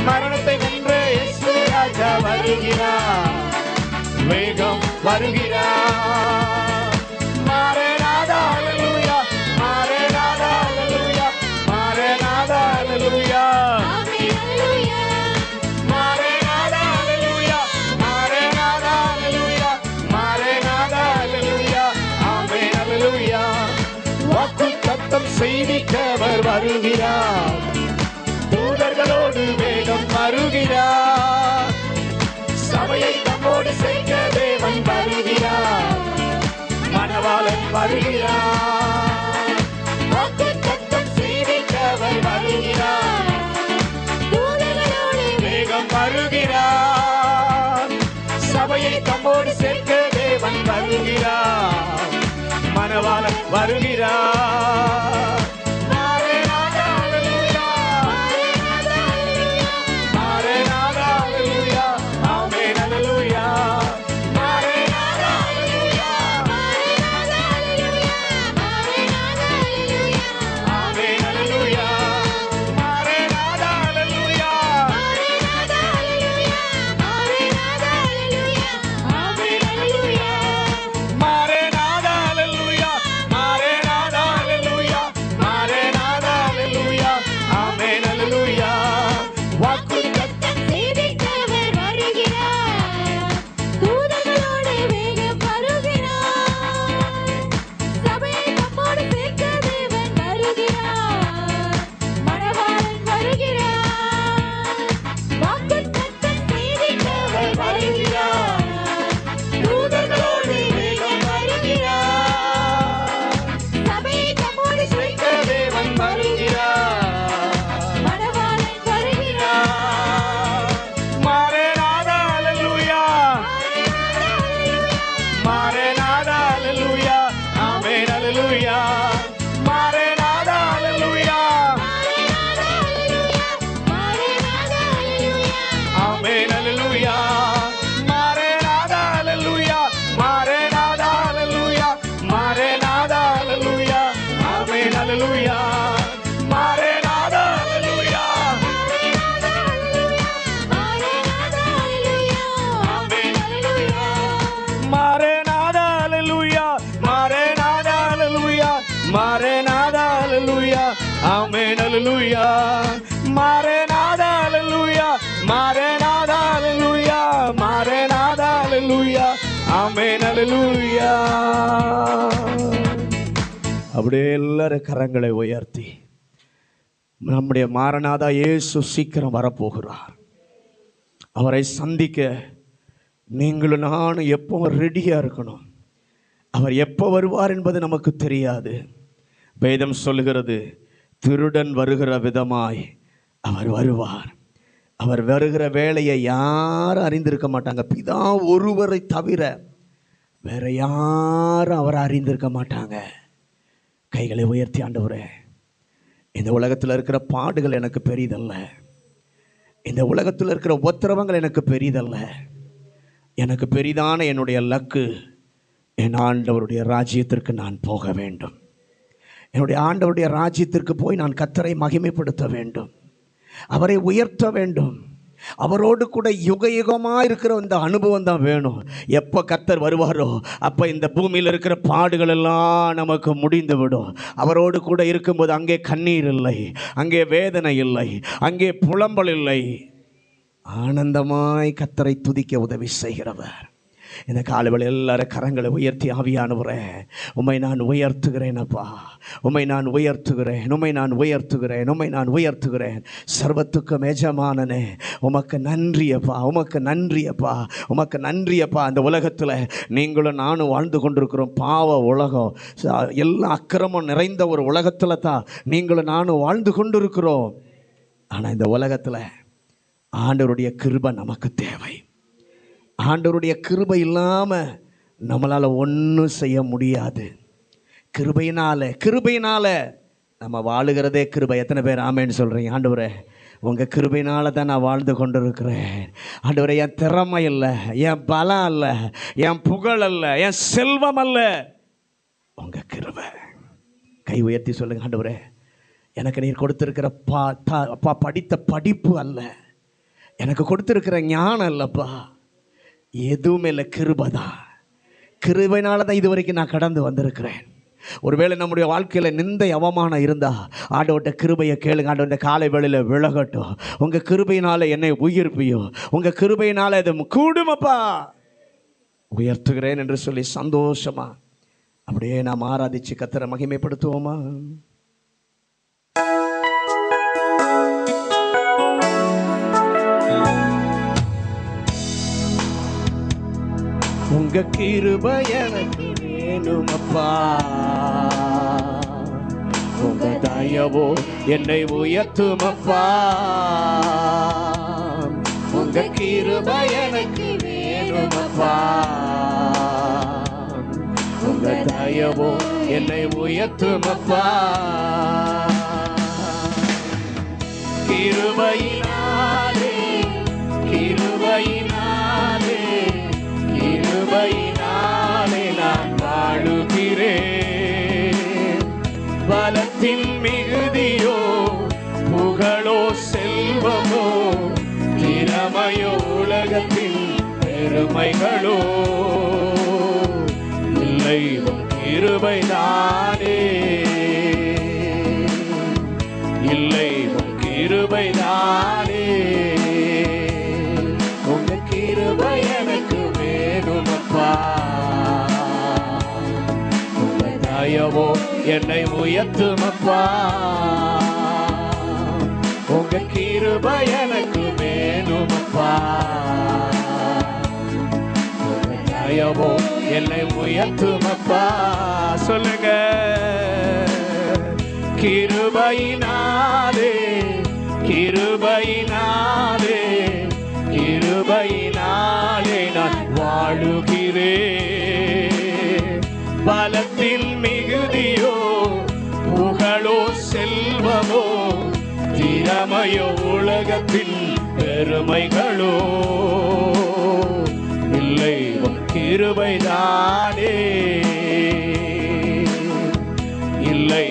மரணத்தை வென்ற இயேசு ராஜா வருகிறார், வேகம் வருகிறார். மாரநாதா அல்லேலூயா, மாரநாதா அல்லேலூயா, மாரநாதா அல்லேலூயா, செய்திக்கவர் வருகிறார், தூதர்களோடு வேகம் வருகிறார், சபையை தம்மோடு சேர்க்க தேவன் வருகிறார், மணவாளன் வருகிறார், வாக்குத்தத்தம் செய்திக்கவர் வருகிறார், தூதர்களோடு வேகம் வருகிறார், சபையை தம்மோடு சேர்க்க தேவன் வருகிறார், மணவாளன் வருகிறார். மாரநாதா அல்லேலூயா, மாரநாதா அல்லேலூயா, ஆமென் அல்லேலூயா. மாரநாதா அல்லேலூயா, ஆமென் அல்லேலூயா. மாரநாதா அல்லேலூயா, ஆமென் அல்லேலூயா. மாரநாதா அல்லேலூயா, மாரநாதா அல்லேலூயா, மாரநாதா அல்லேலூயா, ஆமென் அல்லேலூயா. வாக்குத்தத்தம் செய்திக்கவர் வருகிறார், தூதர்களோடு வேகம் வருகிறார், சபையை தம்மோடு சேர்க்க தேவன் வருகிறார், மணவாளன் வருகிறார், வாக்குத்தத்தம் செய்திக்கவர் வருகிறார், தூதர்களோடு வேகம் வருகிறார், சபையை தம்மோடு சேர்க்க தேவன் வருகிறார், மணவாளன் வருகிறார். மாரநாதா அல்லேலூயா, மாரநாதா அல்லேலூயா, ஆமென் அல்லேலூயா. மாரநாதா அல்லேலூயா, ஆமென் அல்லேலூயா. மாரநாதா அல்லேலூயா, மாரநாதா அல்லேலூயா, மாரநாதா அல்லேலூயா, ஆமென் அல்லேலூயா. மாரநாதா அல்லேலூயா, ஆமென் அல்லேலூயா. மாரநாதா அல்லேலூயா, மாரநாதா அல்லேலூயா, மாரநாதா அல்லேலூயா, ஆமென் அல்லேலூயா. மாரநாதா அல்லேலூயா, மாரநாதா அல்லேலூயா, மாரநாதா அல்லேலூயா, ஆமென் அல்லேலூயா. அப்படியே எல்லாரும் கரங்களை உயர்த்தி, நம்முடைய மாரநாதா இயேசு சீக்கிரம் வரப்போகிறார். அவரை சந்திக்க நீங்களும் நானும் எப்போ ரெடியாக இருக்கணும். அவர் எப்போ வருவார் என்பது நமக்கு தெரியாது. வேதம் சொல்லுகிறது, திருடன் வருகிற விதமாய் அவர் வருவார். அவர் வருகிற வேலையை யாரும் அறிந்திருக்க மாட்டாங்க. பிதா ஒருவரை தவிர வேற யாரும் அவரை அறிந்திருக்க மாட்டாங்க. கைகளை உயர்த்தி, ஆண்டவரே, இந்த உலகத்தில் இருக்கிற பாடுகள் எனக்கு பெரிதல்ல, இந்த உலகத்தில் இருக்கிற உத்திரவங்கள் எனக்கு பெரிதல்ல. எனக்கு பெரிதான என்னுடைய லக்கு, என் ஆண்டவருடைய ராஜ்யத்திற்கு நான் போக வேண்டும். என்னுடைய ஆண்டவருடைய ராஜ்யத்திற்கு போய் நான் கர்த்தரை மகிமைப்படுத்த வேண்டும், அவரை உயர்த்த வேண்டும். அவரோடு கூட யுக யுகமாக இருக்கிற இந்த அனுபவம் தான் வேணும். எப்போ கர்த்தர் வருவாரோ அப்போ இந்த பூமியில் இருக்கிற பாடுகள் எல்லாம் நமக்கு முடிந்து விடும். அவரோடு கூட இருக்கும்போது அங்கே கண்ணீர் இல்லை, அங்கே வேதனை இல்லை, அங்கே புலம்பல் இல்லை. ஆனந்தமாய் கர்த்தரை துதிக்க உதவி செய்கிறவர். இந்த காலையில் எல்லாரும் கரங்களை உயர்த்தி, ஆவியானவரே, உம்மை நான் உயர்த்துகிறேன் அப்பா, உம்மை நான் உயர்த்துகிறேன், உம்மை நான் உயர்த்துகிறேன், உம்மை நான் உயர்த்துகிறேன். சர்வத்துக்கும் எஜமானனே, உமக்கு நன்றியப்பா, உமக்கு நன்றியப்பா, உமக்கு நன்றியப்பா. அந்த உலகத்தில் நீங்களும் நானும் வாழ்ந்து கொண்டிருக்கிறோம். பாவ உலகம், எல்லா அக்கிரமம் நிறைந்த ஒரு உலகத்தில் தான் நீங்களும் நானும் வாழ்ந்து கொண்டிருக்கிறோம். ஆனால் இந்த உலகத்தில் ஆண்டவருடைய கிருபை நமக்கு தேவை. ஆண்டவருடைய கிருபை இல்லாமல் நம்மளால் ஒன்றும் செய்ய முடியாது. கிருபையினால் நம்ம வாழுகிறதே கிருபை. எத்தனை பேர் ஆமேன்னு சொல்கிறீங்க? ஆண்டவரே, உங்கள் கிருபையினால தான் நான் வாழ்ந்து கொண்டு இருக்கிறேன். ஆண்டவரே, என் திறமை இல்லை, என் பலம் அல்ல, என் புகழ் அல்ல, என் செல்வம் அல்ல, உங்கள் கிருபை. கை உயர்த்தி சொல்லுங்கள், ஆண்டவரே, எனக்கு நீர் கொடுத்துருக்கிற படித்த படிப்பு அல்ல, எனக்கு கொடுத்துருக்கிற ஞானம் இல்லைப்பா, எதுவுமே இல்லை, கிருபை தான். கிருபையினால தான் இது வரைக்கும் நான் கடந்து வந்திருக்கிறேன். ஒருவேளை நம்முடைய வாழ்க்கையில் நிந்தை அவமானம் இருந்தால் ஆண்டவர்கிட்ட கிருபையை கேளுங்க. ஆண்டவர்கிட்ட காலை வேளையில் விலகட்டும். உங்கள் கிருபையினால் என்னை உயிர்ப்பியும், உங்கள் கிருபையினால் இது கூடுமப்பா, உயர்த்துகிறேன் என்று சொல்லி சந்தோஷமா அப்படியே நாம் ஆராதிச்சு கர்த்தரை மகிமைப்படுத்துவோமா? உங்க கிருபை எனக்கு வேணுமப்பா, உங்க தயவோ என்னை உயர்த்துமப்பா. உங்க கிருபை எனக்கு வேணுமப்பா, உங்க தயவோ என்னை உயர்த்துமப்பா. கிருபையினாலே, கிருபையினாலே, கிருபையினாலே நான் வாழுகிறேன். பலத்தின் மிகுதியோ, புகழோ, செல்வமோ, திறமையோ, உலகத்தின் பெருமைகளோ இல்லை, கிருபைதானே, இல்லை, கிருபைதானே. உங்க கிருபை எனக்கு வேணுமப்பா, உங்க தயவோ என்னை உயர்த்துமப்பா. உங்க கிருபை எனக்கு வேணுமப்பா, உங்க தயவோ என்னை உயர்த்துமப்பா. சொல்லுங்க, கிருபையினாலே, கிருபையினாலே, கிருபையினாலே நான் வாழுகிறேன். பலத்தில் மிகுதியோ, புகழோ, செல்வமோ, திறமையோ, உலகத்தின் பெருமைகளோ இல்லை, கிருபைதானே, இல்லை,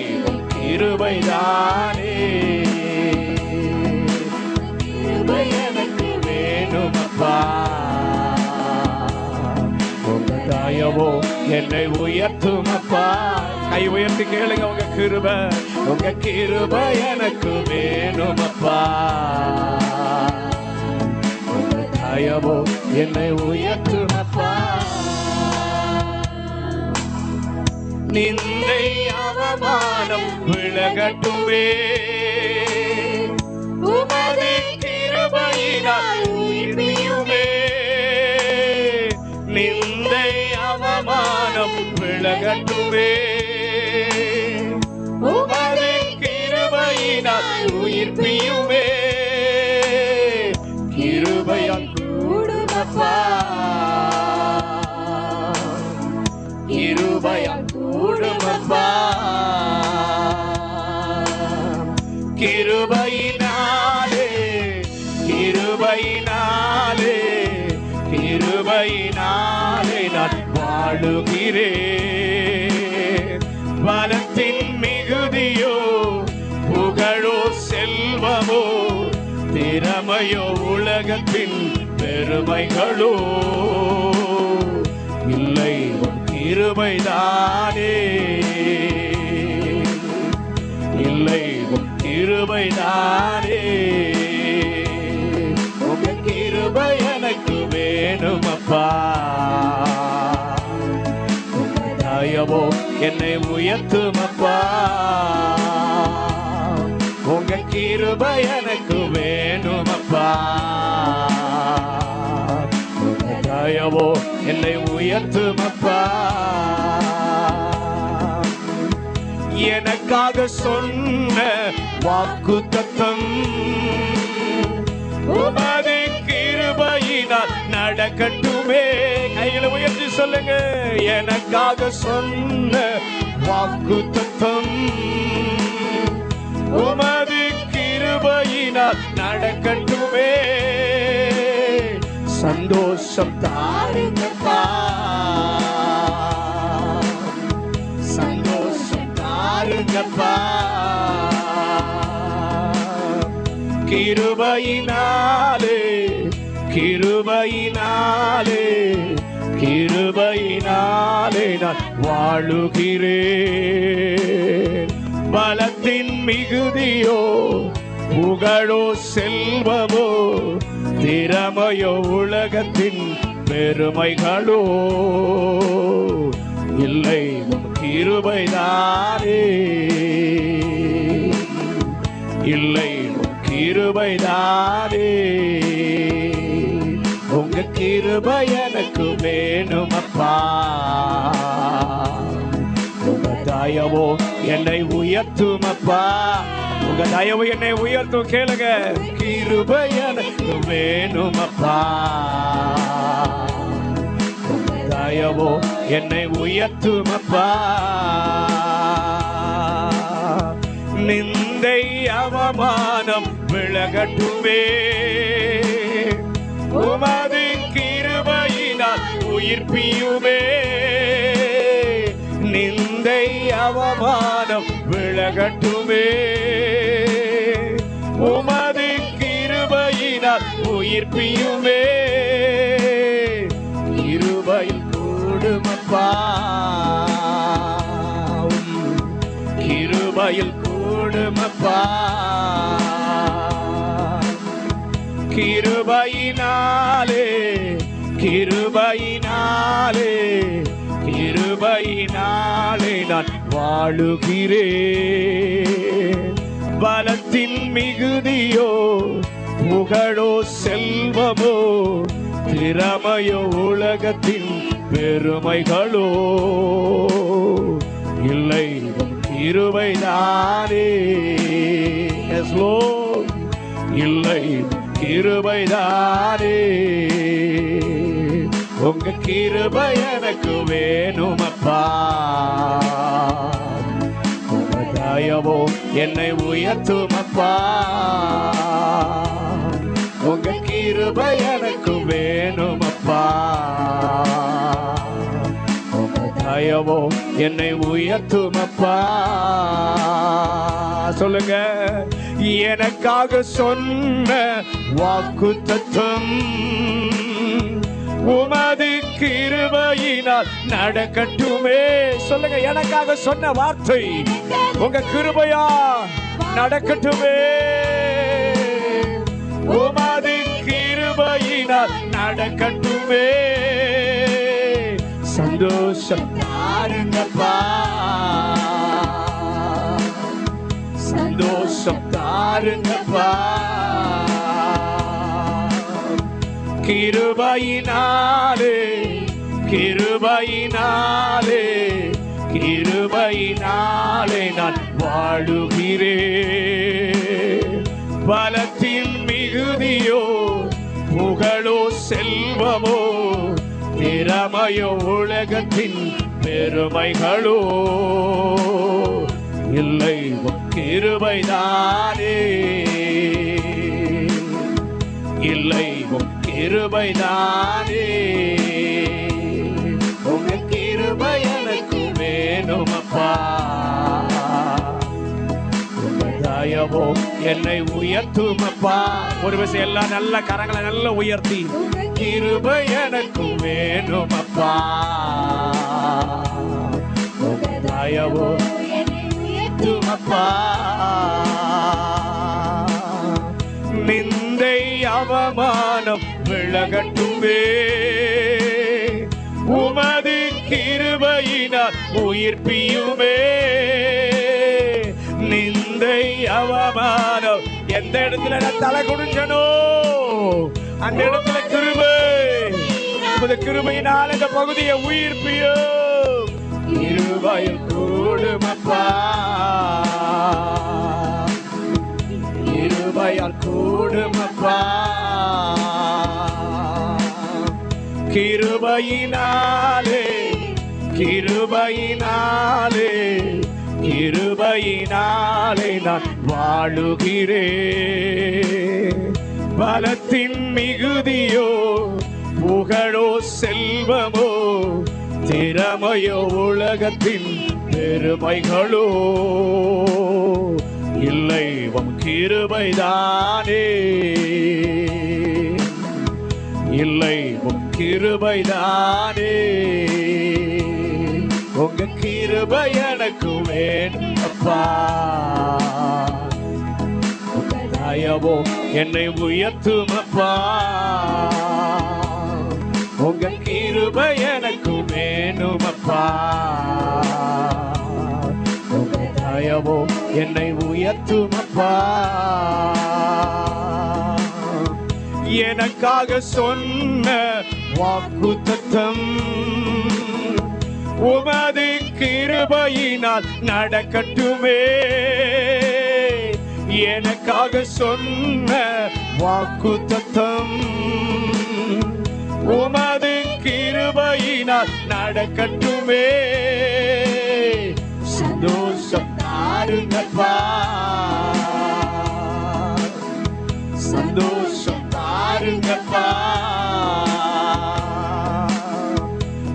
கிருபைதானே. கிருபை எனக்கு வேணுமப்பா, உங்க தயவோ என்னை உயர்த்துமப்பா. கை உயர்த்தி கேளுங்க, உங்க கிருபை, உங்க கிருபை எனக்கு வேணுமப்பா, உங்க தயவோ என்னை உயர்த்துமப்பா. நிந்தை அவமானம் விலகட்டுமே. உமது கிருபையினால் உயிர்ப்பியுமே. நிந்தை அவமானம் விலகட்டுமே. உமது கிருபையினால் உயிர்ப்பியுமே. கிருபையால் கூடுமப்பா, கிருபையால் கூடுமப்பா. கிருபையினாலே கிருபையினாலே கிருபையினாலே நான் வாழுகிறேன். பலத்தின் மிகுதியோ புகழோ செல்வமோ திறமையோ உலகத்தின் பெருமைகளோ இல்லை, கிருபைதானே. இல்லை, கிருபைதானே. உங்க கிருபை எனக்கு வேணுமப்பா. உங்க தயவோ என்னை உயர்த்துமப்பா. உங்க கிருபை எனக்கு வேணுமப்பா. உங்க தயவோ என்னை உயர்த்துமப்பா. எனக்காக சொன்ன வாக்குத்தத்தம் உமது கிருபையினால் நடக்கட்டுமே. கைகளை உயர்த்தி சொல்லுங்க. எனக்காக சொன்ன வாக்குத்தத்தம் உமது கிருபையினால் நடக்கட்டுமே. சந்தோஷம் தாருங்கப்பா, சந்தோஷம் தாருங்கப்பா. கிருபையினாலே கிருபையினாலே கிருபையினாலே நான் வாழுகிறேன். பலத்தின் மிகுதியோ புகழோ செல்வமோ திறமையோ உலகத்தின் பெருமைகளோ இல்லை, கிருபைதானே. இல்லை, கிருபைதானே. உங்க கிருபை எனக்கு வேணுமப்பா. உங்க தயவோ என்னை உயர்த்துமப்பா. உங்க தயவு என்னை உயர்த்தும். கேளுங்க. கிருபை எனக்கு வேணுமப்பா. உங்க தயவோ என்னை உயர்த்துமப்பா. நிந்தை அவமானம் விலகட்டுமே. உமது கிருபையினால் உயிர்ப்பியுமே. நிந்தை அவமானம் விலகட்டுமே. உமது கிருபையினால் உயிர்ப்பியுமே. கிருபையில் கூடுமப்பா. கிருபையில் கூடுமப்பா. கிருபையினாலே கிருபையினாலே கிருபையினாலே நான் வாழுகிறேன். பலத்தின் மிகுதியோ புகழோ செல்வமோ திறமையோ உலகத்தின் பெருமைகளோ இல்லை, கிருபைதானே. இல்லை, கிருபைதானே. உங்க கிருபை எனக்கு வேணுமப்பா. உங்க தயவோ என்னை உயர்த்துமப்பா. உங்க கிருபை எனக்கு வேணுமப்பா. உங்க தயவோ என்னை உயர்த்துமப்பா. சொல்லுங்க. எனக்காக சொன்ன வாக்குத்தத்தம் உமது கிருபையினால் நடக்கட்டுமே. சொல்லுங்க. எனக்காக சொன்ன வார்த்தை உங்க கிருபையா நடக்கட்டுமே. உமது கிருபையினால் நடக்கட்டுமே. சந்தோஷம் தாருங்கப்பா. சந்தோஷம் தாருங்கப்பா. கிருபையினாலே கிருபையினாலே கிருபையினாலே நான் வாழுகிறேன். பலத்தின் மிகுதியோ புகழோ செல்வமோ திறமையோ உலகத்தின் பெருமைகளோ இல்லை, கிருபைதானே இல்லை, கிருபைதானே. உங்க கிருபை எனக்கு வேணுமப்பா. உங்க தயவோ என்னை உயர்த்துமப்பா. ஒரு விஷயம் எல்லாம் நல்ல கரங்களை நல்ல உயர்த்தி, கிருபை எனக்கு வேணுமப்பா. உங்க தயவோ உயர்த்துமப்பா. நிந்தை அவமானம் விலகட்டுமே, உமது கிருபையினால் உயிர்ப்பியுமே. நிந்தை அவமானம் எந்த இடத்துல நான் தலை குடிஞ்சனோ அந்த இடத்துல கிருபை, உமது கிருபையினால் இந்த பகுதியை உயிர்ப்பியும். கிருபையில் கூடுமப்பா, கிருபையால் கூடுமப்பா. கிருபையினாலே கிருபையினாலே கிருபையினாலே நான் வாழுகிறேன். பலத்தின் மிகுதியோ புகழோ செல்வமோ திறமையோ உலகத்தின் பெருமைகளோ இல்லை, கிருபைதானே இல்லை, கிருபைதானே. உங்க கிருபை எனக்கு வேணுமப்பா. உங்க தயவோ என்னை உயர்த்துமப்பா. உங்க கிருபை எனக்கு வேணுமப்பா. உங்க தயவோ என்னை உயர்த்துமப்பா. எனக்காக சொன்ன வாக்குத்தத்தம் உமது கிருபையினால் நடக்கட்டுமே. எனக்காக சொன்ன வாக்குத்தத்தம் உமது கிருபையினால் நடக்கட்டுமே. சந்தோஷம் தாருங்கப்பா, சந்தோஷம் தாருங்கப்பா.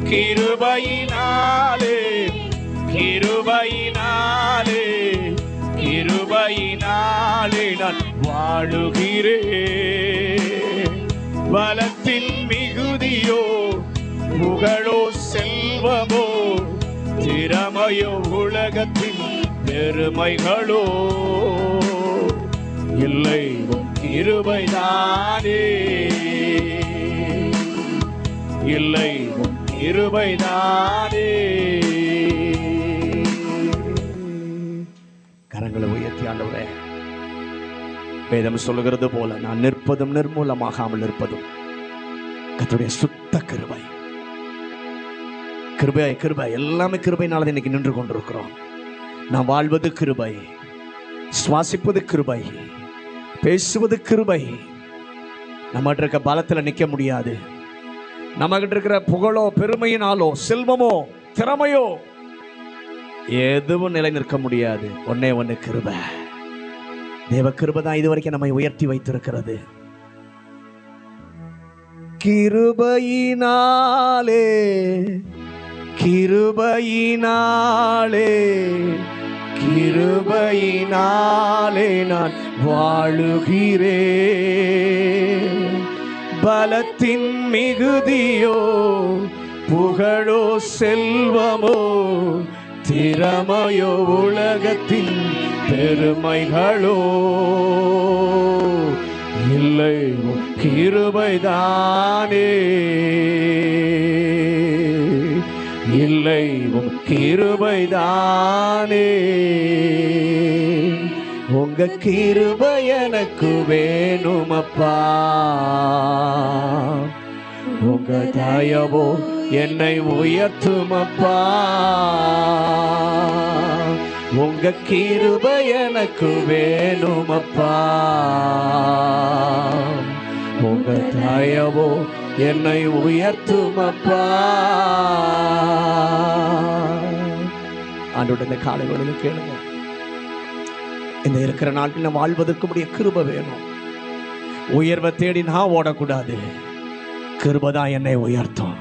கிருபையினாலே கிருபையினாலே கிருபையினாலே நான் வாழுகிறேன். பலத்தின் மிகுதியோ புகழோ செல்வமோ திறமையோ உலகத்தின் பெருமைகளோ இல்லை, கிருபைதானே இல்லை, கிருபைதானே. கரங்களை உயர்த்தி ஆண்டவரே, வேதம் சொல்லுகிறது போல நான் நிற்பதும் நிர்மூலமாகாமல் இருப்பதும் கர்த்தருடைய சுத்த கிருபை. கிருபை கிருபை எல்லாமே கிருபைனால இன்னைக்கு நின்று கொண்டிருக்கிறோம். நான் வாழ்வது கிருபை, சுவாசிப்பது கிருபை, பேசுவது கிருபை. நம்மகிட்ட இருக்க பலத்தில் நிற்க முடியாது. நம்மகிட்ட இருக்கிற புகழோ பெருமையினாலோ செல்வமோ திறமையோ எதுவும் நிலை நிற்க முடியாது. ஒன்னே ஒன்று கிருபை. தேவ கிருபை தான் இதுவரைக்கும் நம்மை உயர்த்தி வைத்திருக்கிறது. கிருபையினாலே கிருபையினாலே கிருபையினாலே நான் வாழுகிறேன். பலத்தின் மிகுதியோ புகழோ செல்வமோ திறமையோ உலகத்தின் பெருமைகளோ இல்லை, கிருபைதானே இல்லை, கிருபைதானே. உங்க உங்க கிருபை எனக்கு வேணுமப்பா, உங்க தயவோ என்னை உயர்த்துமப்பா, உங்க கிருபை எனக்கு வேணுமப்பா, உங்க தயவோ என்னை உயர்த்துமப்பா. ஆண்டவரே, இந்த காலை வேளையில கேளுங்க, இந்த இருக்கிற நாட்டில் வாழ்வதற்கு உடைய கிருபை வேணும். உயர்வை தேடி நான் ஓடக்கூடாது. கிருபை தான் என்னை உயர்த்தும்,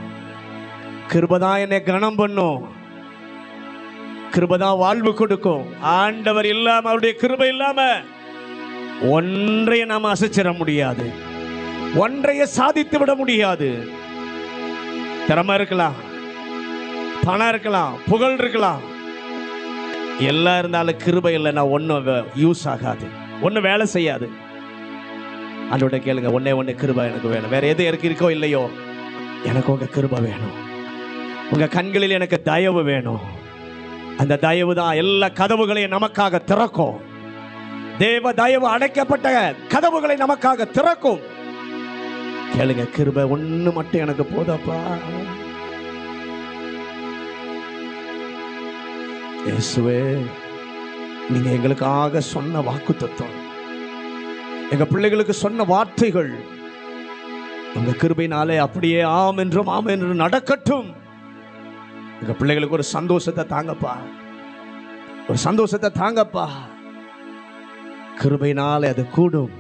கிருபை தான் என்னை கனம் பண்ணும், கிருபை தான் வாழ்வு கொடுக்கும். ஆண்டவர் இல்லாம, அவருடைய கிருபை இல்லாம ஒன்றைய நாம் அசைச்சிட முடியாது, ஒன்றைய சாதித்து விட முடியாது. திறமை இருக்கலாம், பணம் இருக்கலாம், புகழ் இருக்கலாம், எல்லாம் இருந்தாலும் கிருபை இல்லைன்னா ஒன்றும் யூஸ் ஆகாது, ஒன்றும் வேலை செய்யாது. ஆண்டவர்கிட்ட கேளுங்க, ஒன்னே கிருபை எனக்கு வேணும். வேற எது எனக்கு இருக்கோ இல்லையோ, எனக்கு உங்க கிருபை வேணும். உங்க கண்களில் எனக்கு தயவு வேணும். அந்த தயவு தான் எல்லா கதவுகளையும் நமக்காக திறக்கும். தேவ தயவு அடைக்கப்பட்ட கதவுகளை நமக்காக திறக்கும். கேளுங்க, கிருபை ஒண்ணு மட்டும் எனக்கு போதப்பா. இயேசுவே, நீங்க எங்களுக்காக சொன்ன வாக்குத்தத்தம், எங்க பிள்ளைகளுக்கு சொன்ன வார்த்தைகள் உங்க கிருபையினாலே அப்படியே ஆம் என்றும் நடக்கட்டும். எங்க பிள்ளைகளுக்கு ஒரு சந்தோஷத்தை தாங்கப்பா, ஒரு சந்தோஷத்தை தாங்கப்பா. கிருபையினாலே அது கூடும்,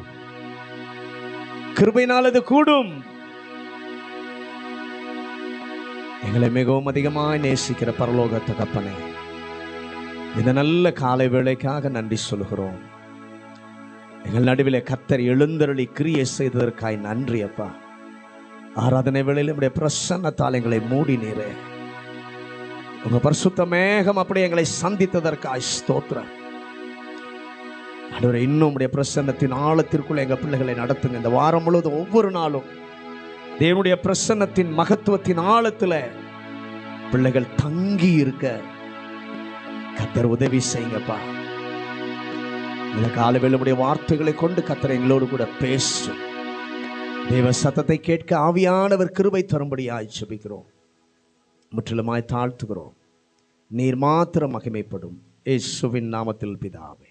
கிருபையினால் அது கூடும். எங்களை மிகவும் அதிகமாய் நேசிக்கிற பரலோக தகப்பனே, இந்த நல்ல காலை வேளைக்காக நன்றி சொல்கிறோம். எங்கள் நடுவில் கர்த்தர் எழுந்தருளி கிரியை செய்ததற்காய் நன்றி அப்பா. ஆராதனை வேளையில் நம்முடைய பிரசன்னத்தால் எங்களை மூடினீரே. உங்க பரிசுத்த மேகம் அப்படி எங்களை சந்தித்ததற்காய் ஸ்தோத்திரம். ஆண்டவரே, இன்னும் உடைய பிரசன்னத்தின் ஆழத்திற்குள்ள எங்க பிள்ளைகளை நடத்துங்க. இந்த வாரம் முழுவதும் ஒவ்வொரு நாளும் தேவனுடைய பிரசன்னத்தின் மகத்துவத்தின் ஆழத்துல பிள்ளைகள் தங்கி இருக்க கர்த்தர் உதவி செய்யுங்கப்பா. இந்த காலவேளையுடைய வார்த்தைகளை கொண்டு கர்த்தர் எங்களோடு கூட பேசும். தேவ சத்தத்தை கேட்க ஆவியானவர் கிருபை தரும்படியாய் ஜெபிக்கிறோம், முற்றிலுமாய் தாழ்த்துகிறோம். நீர் மாத்திரம் மகிமைப்படும். இயேசுவின் நாமத்தில் பிதாவே.